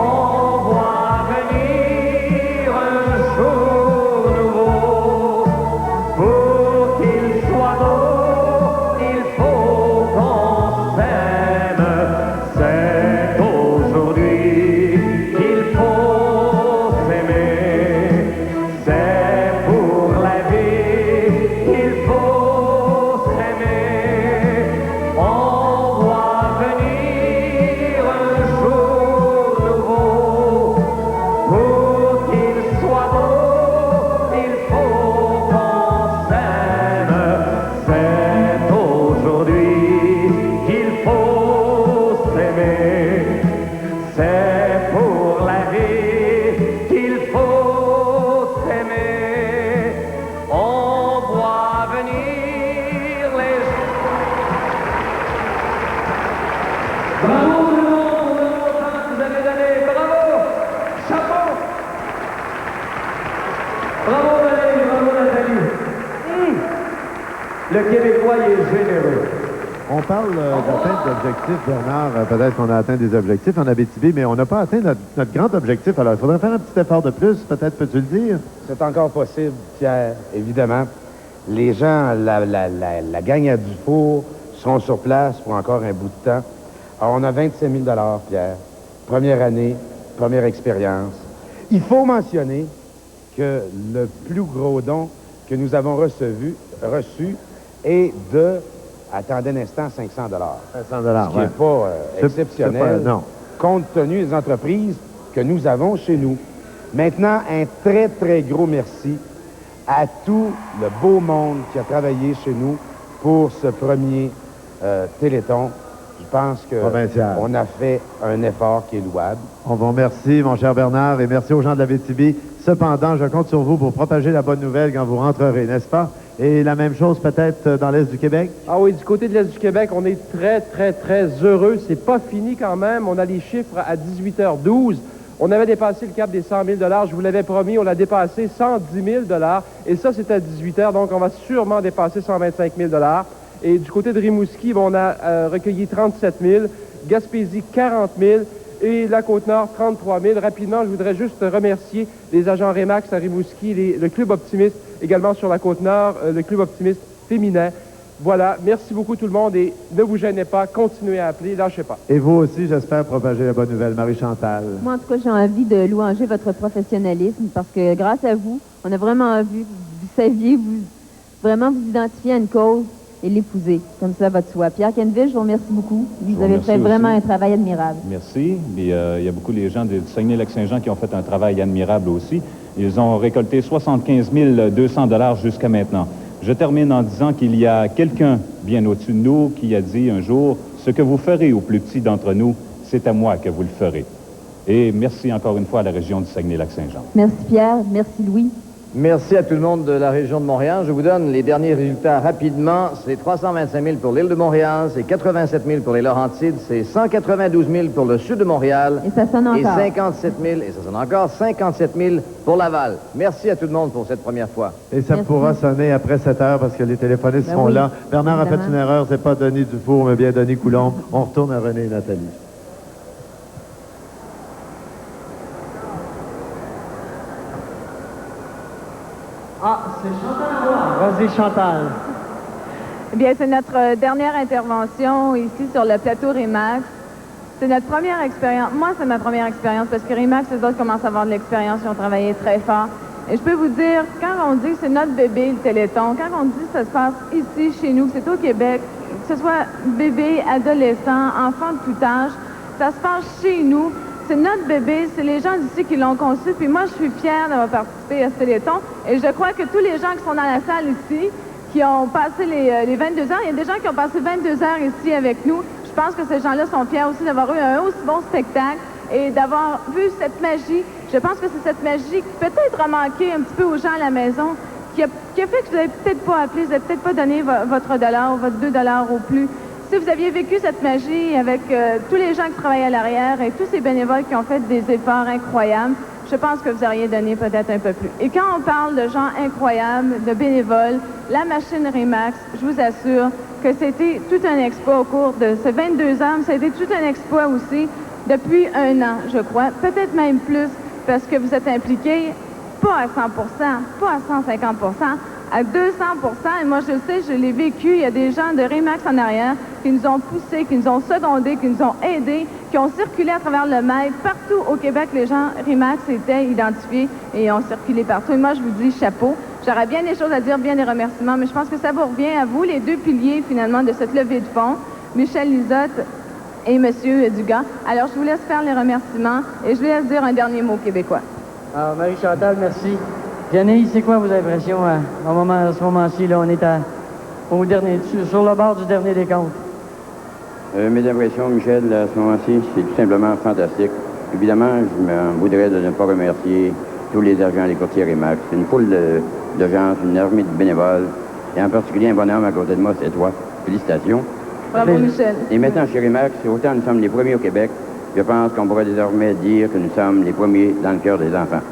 voit venir un jour nouveau, pour qu'il soit beau, il faut qu'on s'aime. C'est aujourd'hui qu'il faut s'aimer, c'est pour la vie qu'il faut s'aimer. On voit venir un jour nouveau, pour qu'il soit beau, il faut qu'on s'aime. C'est aujourd'hui qu'il faut s'aimer, c'est pour la vie qu'il faut s'aimer. On voit venir les... Bravo tout le monde, vous avez donné, bravo, chapeau. Bravo Valérie, bravo Nathalie. Le Québécois, il est généreux. On parle d'atteinte d'objectifs, Bernard. Peut-être qu'on a atteint des objectifs en Abitibi, mais on n'a pas atteint notre grand objectif. Alors, il faudrait faire un petit effort de plus. Peut-être peux-tu le dire? C'est encore possible, Pierre, évidemment. Les gens, la gang à Dufour seront sur place pour encore un bout de temps. Alors, on a 27 000 Pierre. Première année, première expérience. Il faut mentionner que le plus gros don que nous avons reçu est de, attendez un instant, 500 $. 500 $, Ce qui n'est pas exceptionnel, non. compte tenu des entreprises que nous avons chez nous. Maintenant, un très, très gros merci à tout le beau monde qui a travaillé chez nous pour ce premier Téléthon. Je pense qu'on a fait un effort qui est louable. On vous remercie, mon cher Bernard, et merci aux gens de la Abitibi. Cependant, je compte sur vous pour propager la bonne nouvelle quand vous rentrerez, n'est-ce pas? Et la même chose peut-être dans l'Est du Québec? Ah oui, du côté de l'Est du Québec, on est très, très, très heureux. C'est pas fini quand même. On a les chiffres à 18h12. On avait dépassé le cap des 100 000 $. Je vous l'avais promis, on l'a dépassé 110 000 $. Et ça, c'est à 18h, donc on va sûrement dépasser 125 000 $. Et du côté de Rimouski, on a recueilli 37 000, Gaspésie 40 000 et la Côte-Nord 33 000. Rapidement, je voudrais juste remercier les agents Remax à Rimouski, le Club Optimiste également sur la Côte-Nord, le Club Optimiste féminin. Voilà, merci beaucoup tout le monde et ne vous gênez pas, continuez à appeler, lâchez pas. Et vous aussi, j'espère propager la bonne nouvelle, Marie-Chantal. Moi, en tout cas, j'ai envie de louanger votre professionnalisme parce que grâce à vous, on a vraiment vu, vous saviez, vraiment vous identifier à une cause et l'épouser. Comme ça va de soi. Pierre Kenville, je vous remercie beaucoup. Vous avez fait vraiment un travail admirable. Merci. Il y a beaucoup de gens du Saguenay-Lac-Saint-Jean qui ont fait un travail admirable aussi. Ils ont récolté 75 200 $ jusqu'à maintenant. Je termine en disant qu'il y a quelqu'un bien au-dessus de nous qui a dit un jour « Ce que vous ferez au plus petit d'entre nous, c'est à moi que vous le ferez. » Et merci encore une fois à la région du Saguenay-Lac-Saint-Jean. Merci Pierre, merci Louis. Merci à tout le monde de la région de Montréal. Je vous donne les derniers résultats rapidement. C'est 325 000 pour l'île de Montréal, c'est 87 000 pour les Laurentides, c'est 192 000 pour le sud de Montréal. Et ça sonne encore. Et 57 000, et ça sonne encore, 57 000 pour Laval. Merci à tout le monde pour cette première fois. Et ça pourra sonner après 7 heures parce que les téléphonistes seront là. Bernard a fait une erreur, c'est pas Denis Dufour, mais bien Denis Coulombe. On retourne à René et Nathalie. Ah, c'est Chantal. Vas-y, Chantal. Eh bien, c'est notre dernière intervention ici sur le plateau Remax. C'est notre première expérience. Moi, c'est ma première expérience parce que Remax, les autres commencent à avoir de l'expérience. Ils ont travaillé très fort. Et je peux vous dire, quand on dit que c'est notre bébé, le Téléthon, quand on dit que ça se passe ici, chez nous, que c'est au Québec, que ce soit bébé, adolescent, enfant de tout âge, ça se passe chez nous. c'est notre bébé, c'est les gens d'ici qui l'ont conçu, puis moi, je suis fière d'avoir participé à ce Téléthon, et je crois que tous les gens qui sont dans la salle ici, qui ont passé les 22 heures, il y a des gens qui ont passé 22 heures ici avec nous, je pense que ces gens-là sont fiers aussi d'avoir eu un aussi bon spectacle et d'avoir vu cette magie. Je pense que c'est cette magie qui peut-être a manqué un petit peu aux gens à la maison, qui a fait que vous n'avez peut-être pas appelé, vous n'avez peut-être pas donné votre dollar ou votre 2 $ au plus. Si vous aviez vécu cette magie avec tous les gens qui travaillent à l'arrière et tous ces bénévoles qui ont fait des efforts incroyables, je pense que vous auriez donné peut-être un peu plus. Et quand on parle de gens incroyables, de bénévoles, la machine Remax, je vous assure que c'était tout un exploit au cours de ces 22 ans. Ça a été tout un exploit aussi depuis 1 an, je crois, peut-être même plus, parce que vous êtes impliqués pas à 100%, pas à 150%, à 200%. Et moi, je le sais, je l'ai vécu. Il y a des gens de Remax en arrière qui nous ont poussés, qui nous ont secondés, qui nous ont aidés, qui ont circulé à travers le mail. Partout au Québec, les gens Remax étaient identifiés et ont circulé partout. Et moi, je vous dis chapeau. J'aurais bien des choses à dire, bien des remerciements, mais je pense que ça vous revient à vous, les 2 piliers, finalement, de cette levée de fonds, Michel Lizotte et M. Dugas. Alors, je vous laisse faire les remerciements et je vous laisse dire un dernier mot québécois. Alors, Marie-Chantal, merci. Vianney, c'est quoi vos impressions à ce moment-ci? Là, on est sur le bord du dernier décompte. Mes impressions, Michel, à ce moment-ci, c'est tout simplement fantastique. Évidemment, je me voudrais de ne pas remercier tous les agents, les courtiers Remax. C'est une foule de gens, une armée de bénévoles. Et en particulier, un bonhomme à côté de moi, c'est toi. Félicitations. Bravo, Michel. Et maintenant, chez Remax, autant nous sommes les premiers au Québec, je pense qu'on pourrait désormais dire que nous sommes les premiers dans le cœur des enfants.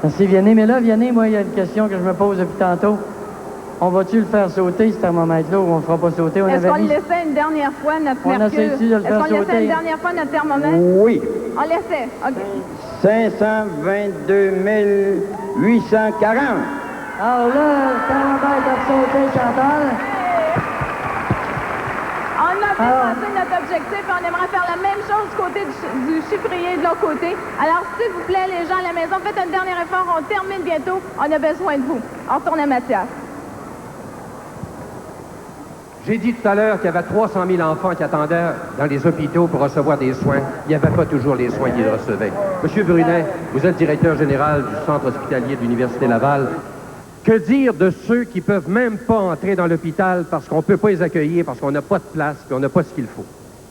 Merci, Vianney. Mais là, Vianney, moi, il y a une question que je me pose depuis tantôt. On va-tu le faire sauter, ce thermomètre-là, ou on ne le fera pas sauter? Est-ce qu'on le laissait une dernière fois, notre mercure? Est-ce qu'on le laissait une dernière fois, notre thermomètre? Oui. On laissait, OK. 522 840. Alors là, le thermomètre a sauté, Chantal. On a dépassé notre objectif et on aimerait faire la même chose du côté du chiffrier de l'autre côté. Alors, s'il vous plaît, les gens à la maison, faites un dernier effort. On termine bientôt. On a besoin de vous. On retourne à Mathias. J'ai dit tout à l'heure qu'il y avait 300 000 enfants qui attendaient dans les hôpitaux pour recevoir des soins. Il n'y avait pas toujours les soins qu'ils recevaient. Monsieur Brunet, vous êtes directeur général du Centre hospitalier de l'Université Laval. Que dire de ceux qui peuvent même pas entrer dans l'hôpital parce qu'on ne peut pas les accueillir, parce qu'on n'a pas de place et on n'a pas ce qu'il faut?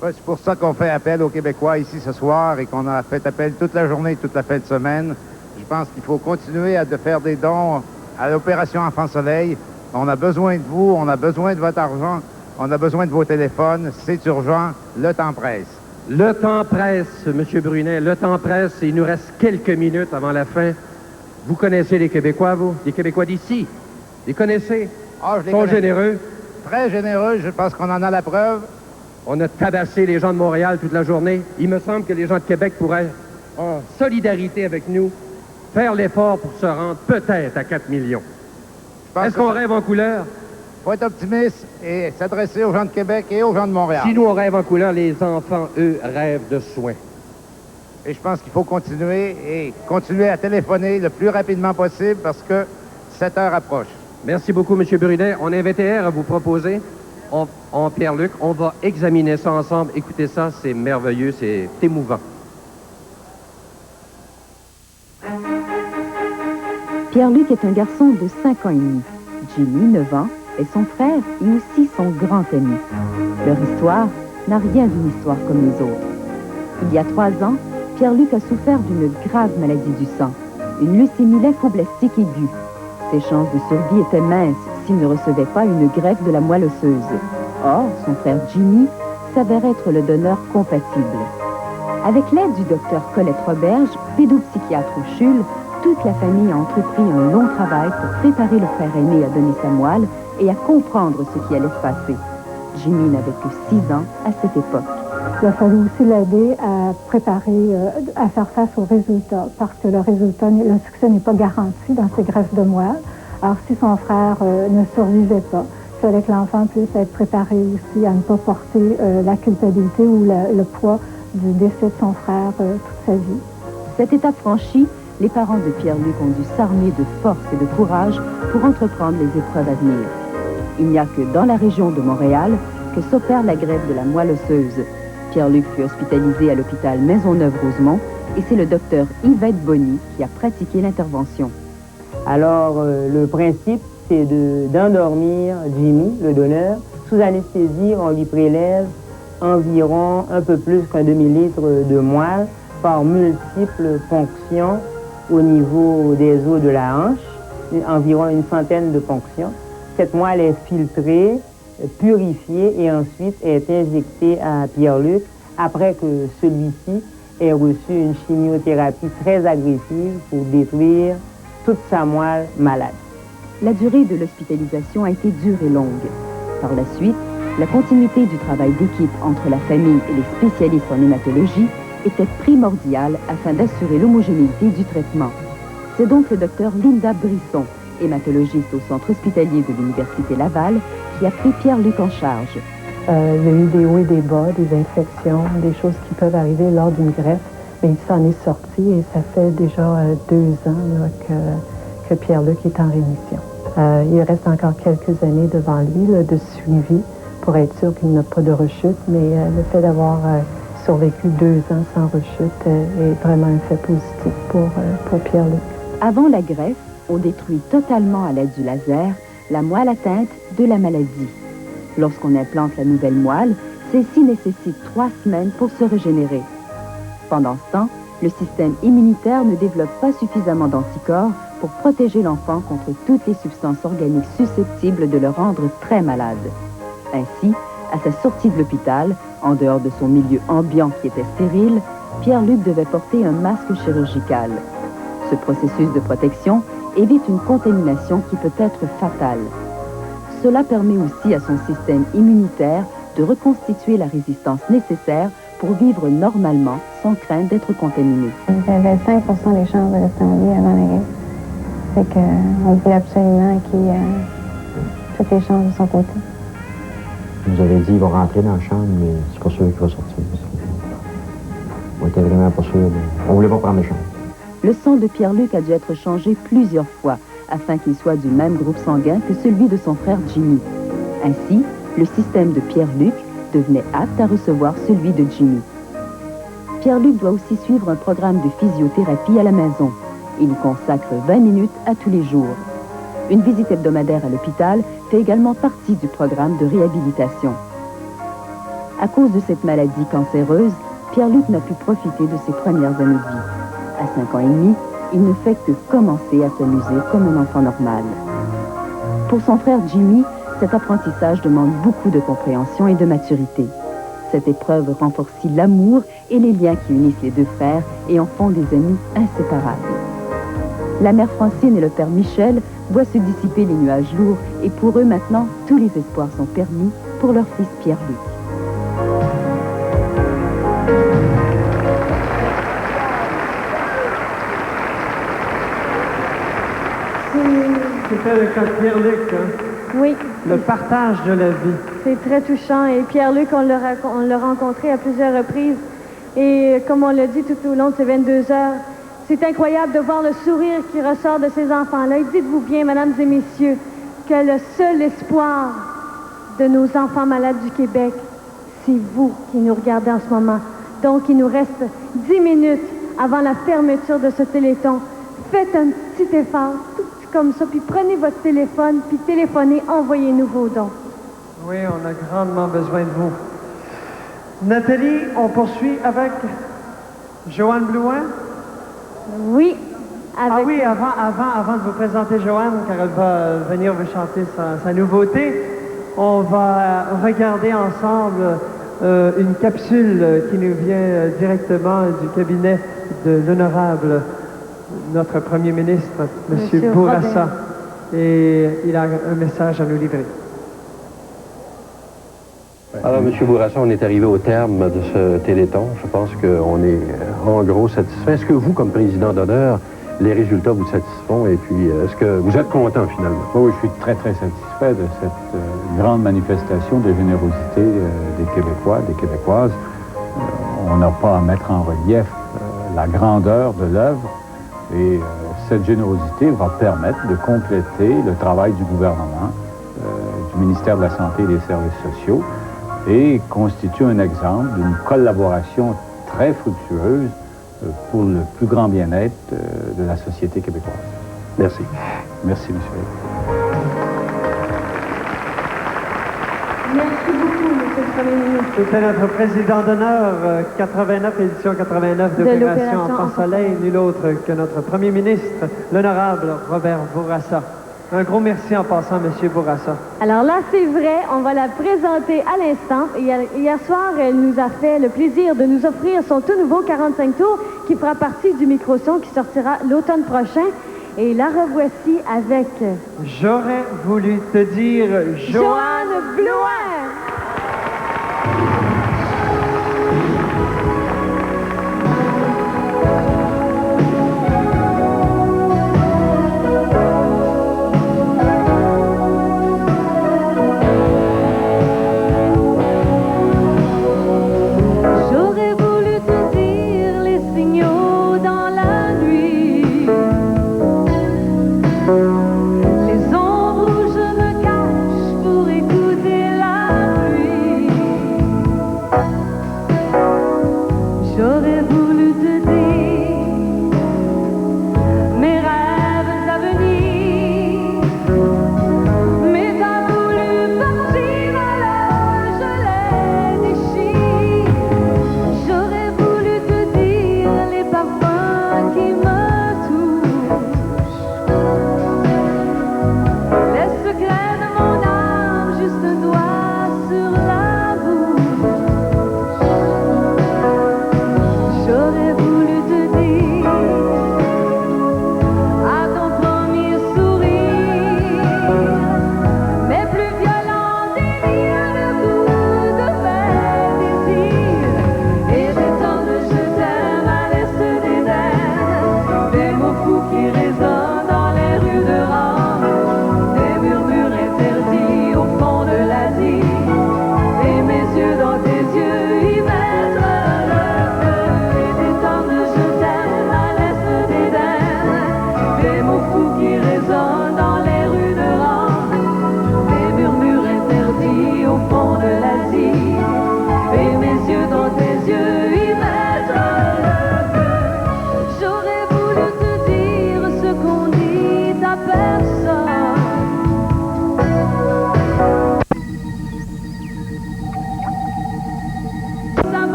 Ouais, c'est pour ça qu'on fait appel aux Québécois ici ce soir et qu'on a fait appel toute la journée, toute la fin de semaine. Je pense qu'il faut continuer à faire des dons à l'opération Enfant Soleil. On a besoin de vous, on a besoin de votre argent, on a besoin de vos téléphones. C'est urgent, le temps presse. Le temps presse, M. Brunet, le temps presse. Il nous reste quelques minutes avant la fin. Vous connaissez les Québécois, vous? Les Québécois d'ici? Les connaissez? Ah, je les Ils sont connais. généreux? Très généreux, je pense qu'on en a la preuve. On a tabassé les gens de Montréal toute la journée. Il me semble que les gens de Québec pourraient, en solidarité avec nous, faire l'effort pour se rendre peut-être à 4 millions. Est-ce qu'on rêve en couleur? Il faut être optimiste et s'adresser aux gens de Québec et aux gens de Montréal. Si nous, on rêve en couleur, les enfants, eux, rêvent de soins. Et je pense qu'il faut continuer à téléphoner le plus rapidement possible parce que 7 heures approche. Merci beaucoup, M. Brunet. On a un VTR à vous proposer. Pierre-Luc, on va examiner ça ensemble. Écoutez ça, c'est merveilleux, c'est émouvant. Pierre-Luc est un garçon de 5 ans et demi. Jimmy, 9 ans, est son frère et aussi son grand ami. Leur histoire n'a rien d'une histoire comme les autres. Il y a 3 ans, Pierre-Luc a souffert d'une grave maladie du sang, une leucémie lymphoblastique aiguë. Ses chances de survie étaient minces s'il ne recevait pas une greffe de la moelle osseuse. Or, son frère Jimmy s'avère être le donneur compatible. Avec l'aide du docteur Colette Roberge, pédopsychiatre au CHUL, toute la famille a entrepris un long travail pour préparer le frère aîné à donner sa moelle et à comprendre ce qui allait se passer. Jimmy n'avait que 6 ans à cette époque. Il a fallu aussi l'aider à préparer, à faire face aux résultats, parce que le succès n'est pas garanti dans ces greffes de moelle. Alors, si son frère ne survivait pas, il fallait que l'enfant puisse être préparé aussi à ne pas porter la culpabilité ou le poids du décès de son frère toute sa vie. Cette étape franchie, les parents de Pierre-Luc ont dû s'armer de force et de courage pour entreprendre les épreuves à venir. Il n'y a que dans la région de Montréal que s'opère la greffe de la moelle osseuse. Pierre-Luc fut hospitalisé à l'hôpital Maisonneuve-Rosemont et c'est le docteur Yvette Bonny qui a pratiqué l'intervention. Alors, le principe, c'est d'endormir Jimmy, le donneur. Sous anesthésie, on lui prélève environ un peu plus qu'un demi-litre de moelle par multiples ponctions au niveau des os de la hanche, environ une centaine de ponctions. Cette moelle est filtrée, purifiée et ensuite est injectée à Pierre-Luc après que celui-ci ait reçu une chimiothérapie très agressive pour détruire toute sa moelle malade. La durée de l'hospitalisation a été dure et longue. Par la suite, la continuité du travail d'équipe entre la famille et les spécialistes en hématologie était primordiale afin d'assurer l'homogénéité du traitement. C'est donc le docteur Linda Brisson, hématologiste au centre hospitalier de l'Université Laval, qui a pris Pierre-Luc en charge. Il y a eu des hauts et des bas, des infections, des choses qui peuvent arriver lors d'une greffe, mais il s'en est sorti et ça fait déjà 2 ans là, que Pierre-Luc est en rémission. Il reste encore quelques années devant lui là, de suivi pour être sûr qu'il n'a pas de rechute, mais le fait d'avoir survécu 2 ans sans rechute est vraiment un fait positif pour Pierre-Luc. Avant la greffe, on détruit totalement à l'aide du laser la moelle atteinte de la maladie. Lorsqu'on implante la nouvelle moelle, celle-ci nécessite 3 semaines pour se régénérer. Pendant ce temps, le système immunitaire ne développe pas suffisamment d'anticorps pour protéger l'enfant contre toutes les substances organiques susceptibles de le rendre très malade. Ainsi, à sa sortie de l'hôpital, en dehors de son milieu ambiant qui était stérile, Pierre-Luc devait porter un masque chirurgical. Ce processus de protection évite une contamination qui peut être fatale. Cela permet aussi à son système immunitaire de reconstituer la résistance nécessaire pour vivre normalement sans crainte d'être contaminé. J'avais 5 des chances de rester en vie avant la greffe. Fait qu'on voulait absolument qu'il y ait toutes les chances de son côté. Il nous avait dit qu'il va rentrer dans la chambre, mais c'est pas sûr qu'il va sortir. On était vraiment pas sûr. On voulait pas prendre de chance. Le sang de Pierre-Luc a dû être changé plusieurs fois afin qu'il soit du même groupe sanguin que celui de son frère Jimmy. Ainsi, le système de Pierre-Luc devenait apte à recevoir celui de Jimmy. Pierre-Luc doit aussi suivre un programme de physiothérapie à la maison. Il y consacre 20 minutes à tous les jours. Une visite hebdomadaire à l'hôpital fait également partie du programme de réhabilitation. À cause de cette maladie cancéreuse, Pierre-Luc n'a pu profiter de ses premières années de vie. À 5 ans et demi, il ne fait que commencer à s'amuser comme un enfant normal. Pour son frère Jimmy, cet apprentissage demande beaucoup de compréhension et de maturité. Cette épreuve renforce l'amour et les liens qui unissent les 2 frères et en font des amis inséparables. La mère Francine et le père Michel voient se dissiper les nuages lourds et pour eux maintenant, tous les espoirs sont permis pour leur fils Pierre-Luc. C'était le cas de Pierre-Luc, hein? Oui. Le partage de la vie. C'est très touchant. Et Pierre-Luc, on l'a rencontré à plusieurs reprises. Et comme on l'a dit tout au long de ces 22 heures, c'est incroyable de voir le sourire qui ressort de ces enfants-là. Et dites-vous bien, mesdames et messieurs, que le seul espoir de nos enfants malades du Québec, c'est vous qui nous regardez en ce moment. Donc, il nous reste 10 minutes avant la fermeture de ce Téléthon. Faites un petit effort, tout comme ça, puis prenez votre téléphone, puis téléphonez, envoyez-nous vos dons. Oui, on a grandement besoin de vous. Nathalie, on poursuit avec Joanne Blouin? Oui. Ah oui, avant de vous présenter Joanne, car elle va venir vous chanter sa nouveauté, on va regarder ensemble une capsule qui nous vient directement du cabinet de l'honorable notre premier ministre, M. Bourassa. Et il a un message à nous livrer. Alors, M. Bourassa, on est arrivé au terme de ce Téléthon. Je pense qu'on est en gros satisfait. Est-ce que vous, comme président d'honneur, les résultats vous satisfont et puis est-ce que vous êtes content finalement? Oui, je suis très, très satisfait de cette grande manifestation de générosité des Québécois, des Québécoises. On n'a pas à mettre en relief la grandeur de l'œuvre et cette générosité va permettre de compléter le travail du gouvernement, du ministère de la Santé et des Services sociaux. et constitue un exemple d'une collaboration très fructueuse pour le plus grand bien-être de la société québécoise. Merci. Merci, M. Merci beaucoup, M. le Premier ministre. C'était notre président d'honneur, 89, édition 89 d'Opération Enfant Soleil, nul autre que notre premier ministre, l'honorable Robert Bourassa. Un gros merci en passant, M. Bourassa. Alors là, c'est vrai, on va la présenter à l'instant. Hier soir, elle nous a fait le plaisir de nous offrir son tout nouveau 45 tours qui fera partie du micro-son qui sortira l'automne prochain. Et la revoici avec... J'aurais voulu te dire... Joanne Blouin!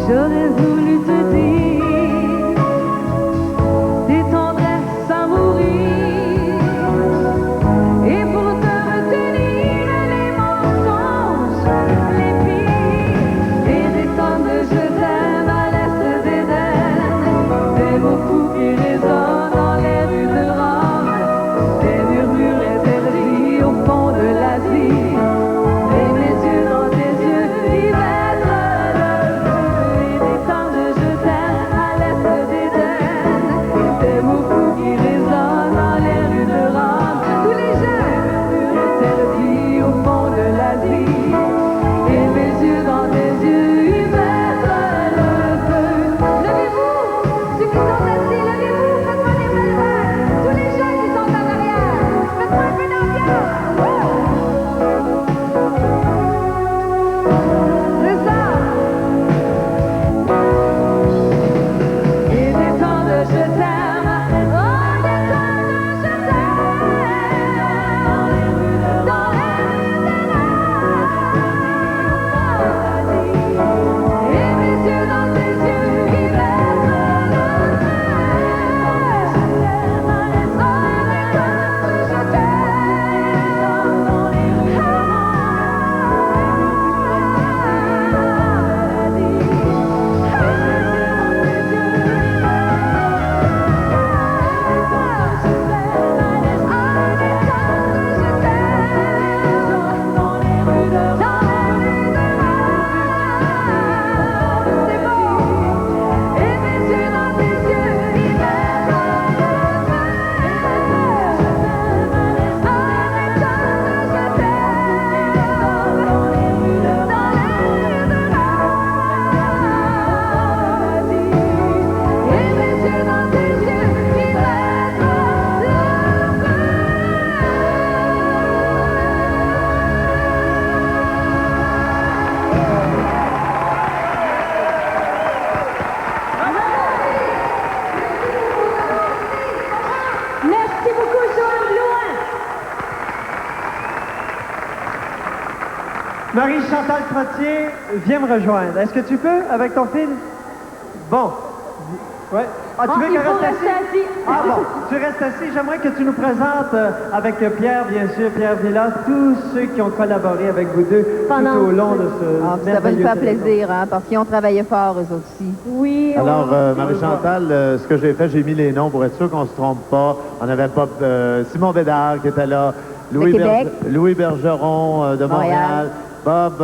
J'aurais voulu te dire des tendresses à mourir et pour te retenir les mensonges, les pires et des tonnes de je t'aime à l'est d'Éden, des mots fous qui résonnent dans les rues de Rome, des murmures interdits au fond de l'Asie et mes yeux dans tes yeux y mettre le feu et des temps de je Marie-Chantal Trottier, viens me rejoindre. Est-ce que tu peux avec ton fil? Bon. Ouais. Ah, tu veux il qu'elle faut reste rester assis. Ah bon, tu restes assis. J'aimerais que tu nous présentes, avec Pierre, bien sûr, Pierre Villas, tous ceux qui ont collaboré avec vous deux Pendant tout au long de ce ça va nous merveilleux faire téléthon. plaisir, hein, parce qu'ils ont travaillé fort, eux autres aussi. Oui. Alors, Marie-Chantal, ce que j'ai fait, j'ai mis les noms pour être sûr qu'on ne se trompe pas. On avait pas Simon Bédard qui était là, Québec. Louis Bergeron de Montréal, Bob,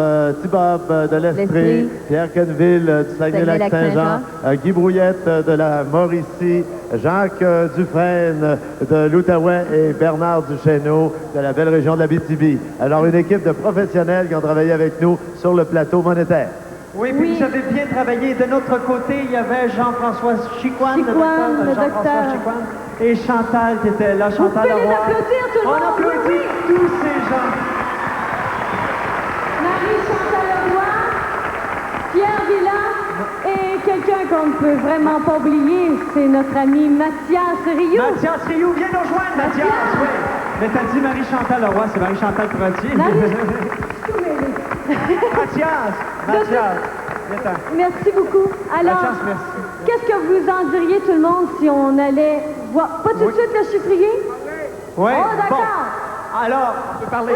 Bob de l'Estrie, Pierre Quenneville du Saguenay-Lac-Saint-Jean, Guy Brouillette de la Mauricie, Jacques Dufresne de l'Outaouais et Bernard Duchesneau de la belle région de la BTB. Alors, une équipe de professionnels qui ont travaillé avec nous sur le plateau monétaire. Oui, puis vous avez bien travaillé. De notre côté, il y avait Jean-François Chicoine, Le Jean-François docteur. Chicoine, et Chantal qui était là, Vous Chantal pouvez les Leroy. applaudir, tout le monde. On applaudit Oui, oui. tous ces gens. Marie-Chantal Leroy, Pierre Villas et quelqu'un qu'on ne peut vraiment pas oublier, c'est notre ami Mathias Rioux. Mathias Rioux, viens nous rejoindre, Mathias. Oui. Mais t'as dit Marie-Chantal Leroy, c'est Marie-Chantal Trottier. Mathias, viens-t'en. Merci beaucoup. Alors, Mathias, merci. qu'est-ce que vous en diriez tout le monde si on allait voir... Pas tout de suite le chiffrier? Oui, Oh, d'accord. bon. Alors, on peut parler.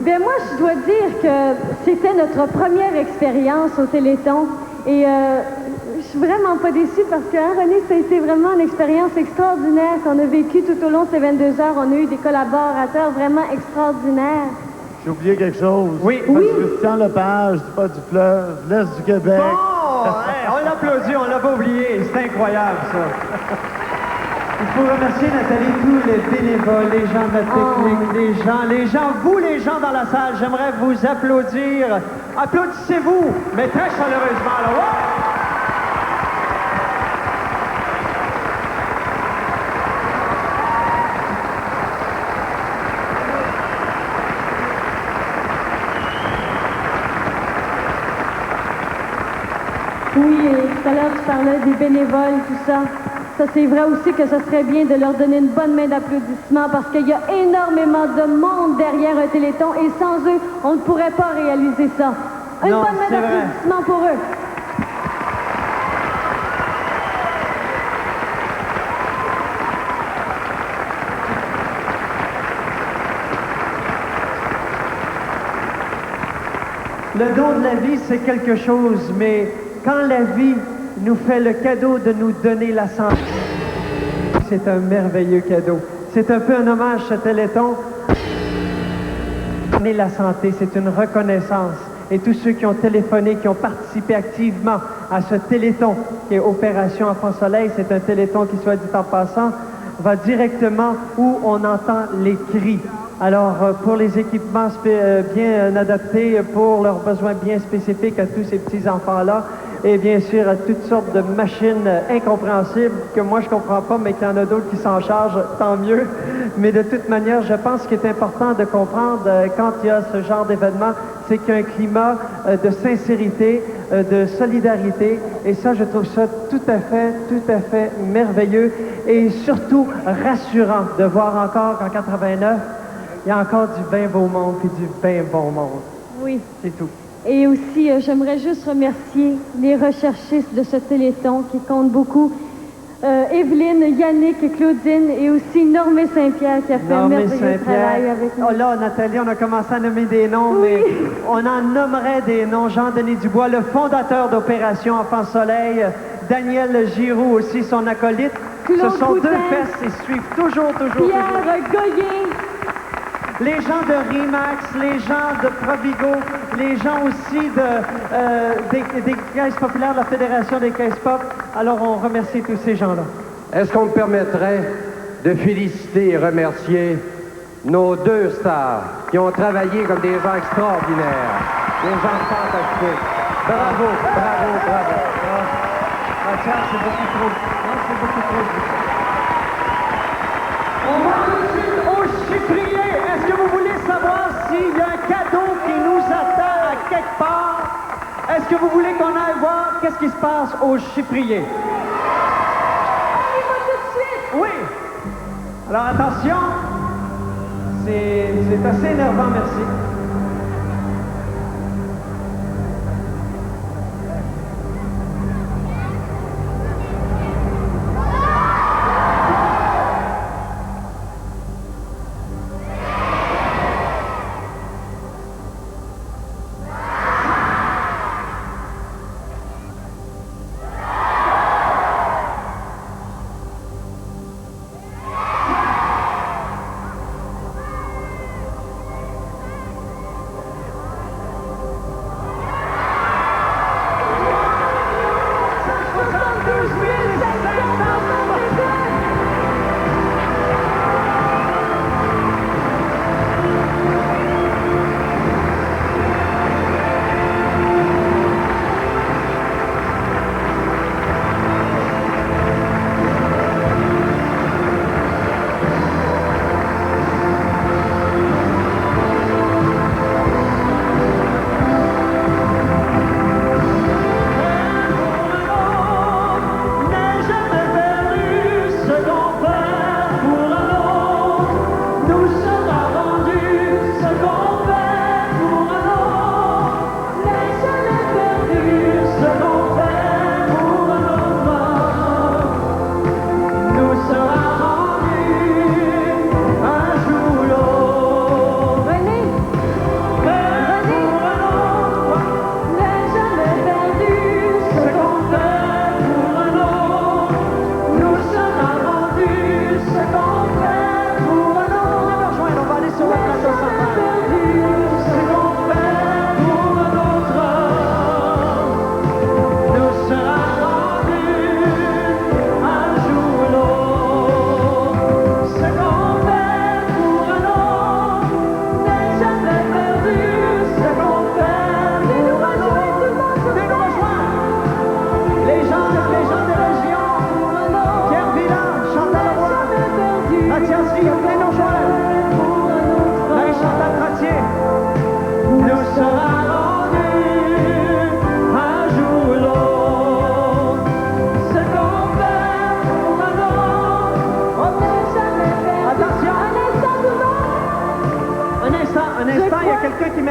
Ben moi, je dois dire que c'était notre première expérience au Téléthon. Et je suis vraiment pas déçue parce que, hein, René, ça a été vraiment une expérience extraordinaire qu'on a vécue tout au long de ces 22 heures. On a eu des collaborateurs vraiment extraordinaires. J'ai oublié quelque chose. Oui. Christian Lepage, du pas du fleuve, l'Est du Québec. Bon, hey, on l'applaudit, on l'a pas oublié. C'est incroyable, ça. Il faut remercier, Nathalie, tous les bénévoles, les gens de la technique, les gens, vous les gens dans la salle, j'aimerais vous applaudir. Applaudissez-vous, mais très chaleureusement, là. Ouais! Oui, et tout à l'heure, tu parlais des bénévoles, tout ça. Ça, c'est vrai aussi que ce serait bien de leur donner une bonne main d'applaudissement parce qu'il y a énormément de monde derrière un Téléthon et sans eux, on ne pourrait pas réaliser ça. Une Non, bonne main c'est vrai. d'applaudissement pour eux. Le don de la vie, c'est quelque chose, mais quand la vie nous fait le cadeau de nous donner la santé, c'est un merveilleux cadeau. C'est un peu un hommage, ce Téléthon. Donner la santé, c'est une reconnaissance. Et tous ceux qui ont téléphoné, qui ont participé activement à ce Téléthon, qui est Opération Enfant Soleil, c'est un Téléthon qui, soit dit en passant, va directement où on entend les cris. Alors, pour les équipements bien adaptés, pour leurs besoins bien spécifiques à tous ces petits enfants-là, et bien sûr à toutes sortes de machines incompréhensibles que moi je comprends pas, mais qu'il y en a d'autres qui s'en chargent, tant mieux. Mais de toute manière, je pense qu'il est important de comprendre quand il y a ce genre d'événement, c'est qu'il y a un climat de sincérité, de solidarité, et ça, je trouve ça tout à fait merveilleux et surtout rassurant de voir encore qu'en 89, il y a encore du bien beau monde et du bien bon monde. Oui. C'est tout. Et aussi, j'aimerais juste remercier les recherchistes de ce Téléthon qui comptent beaucoup. Evelyne, Yannick et Claudine et aussi Normé Saint-Pierre qui a fait un merveilleux travail avec nous. Oh là, Nathalie, on a commencé à nommer des noms, mais on en nommerait des noms. Jean-Denis Dubois, le fondateur d'Opération Enfant Soleil, Daniel Giroux aussi, son acolyte. Claude Ce sont Boutin, deux fesses et suivent toujours. Pierre Goyer. Les gens de RIMAX, les gens de Provigo, les gens aussi des caisses populaires de la Fédération des caisses pop. Alors, on remercie tous ces gens-là. Est-ce qu'on me permettrait de féliciter et remercier nos deux stars qui ont travaillé comme des gens extraordinaires, des gens fantastiques. Bravo, bravo, bravo. Mathias, c'est beaucoup trop. Non, c'est beaucoup trop. On va tout de suite au chiffrier. Est-ce que vous voulez savoir s'il y a un cadeau qui nous attend à quelque part? Est-ce que vous voulez qu'on aille voir qu'est-ce qui se passe au chiffrier? On y va tout de suite. Oui. Alors attention, c'est assez énervant, merci.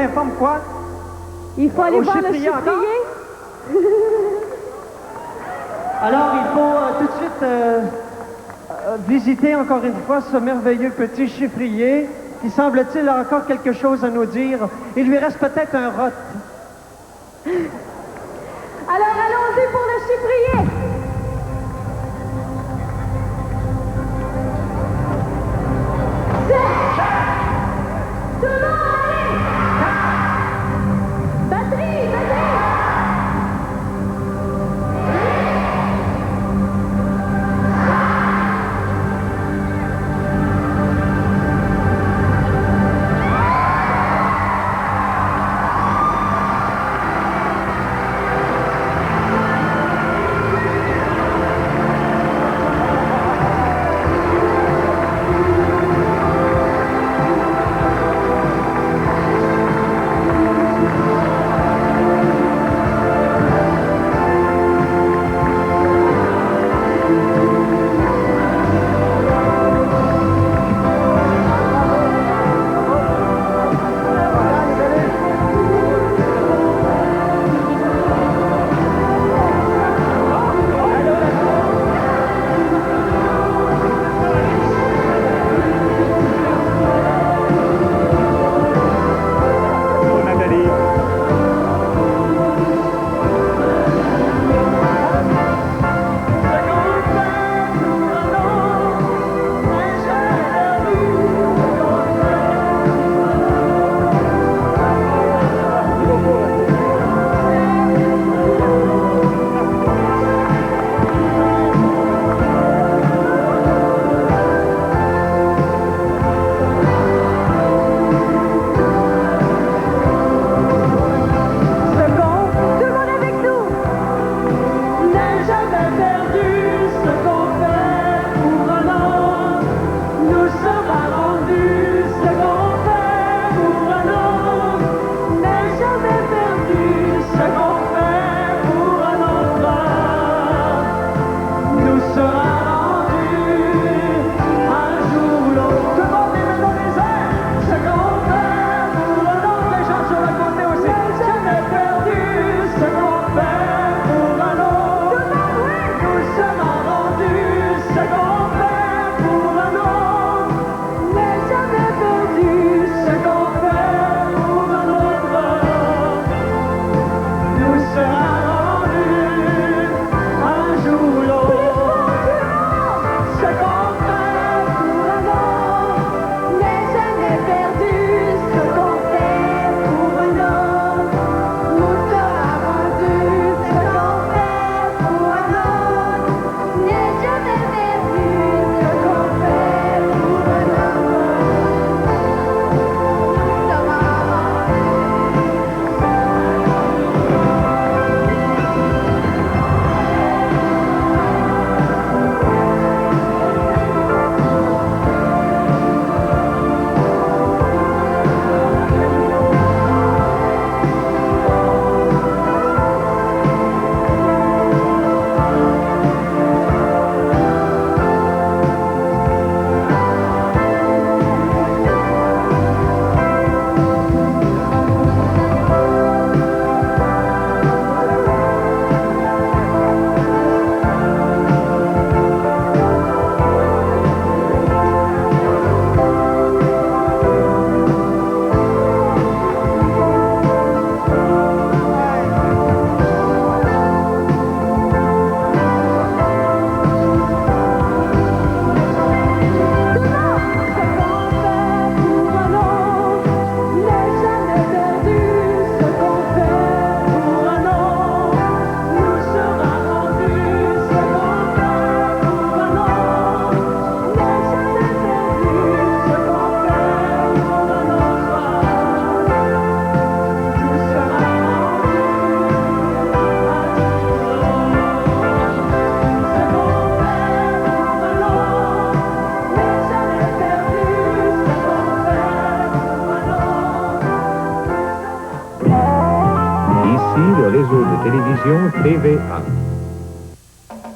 informe quoi? Il faut aller Au voir le chiffrier encore? chiffrier. Alors, il faut tout de suite visiter encore une fois ce merveilleux petit chiffrier qui, semble-t-il, a encore quelque chose à nous dire. Il lui reste peut-être un rot. Alors, allons-y pour le chiffrier. Tout le monde, allez! Batterie, batterie! réseau de télévision TVA.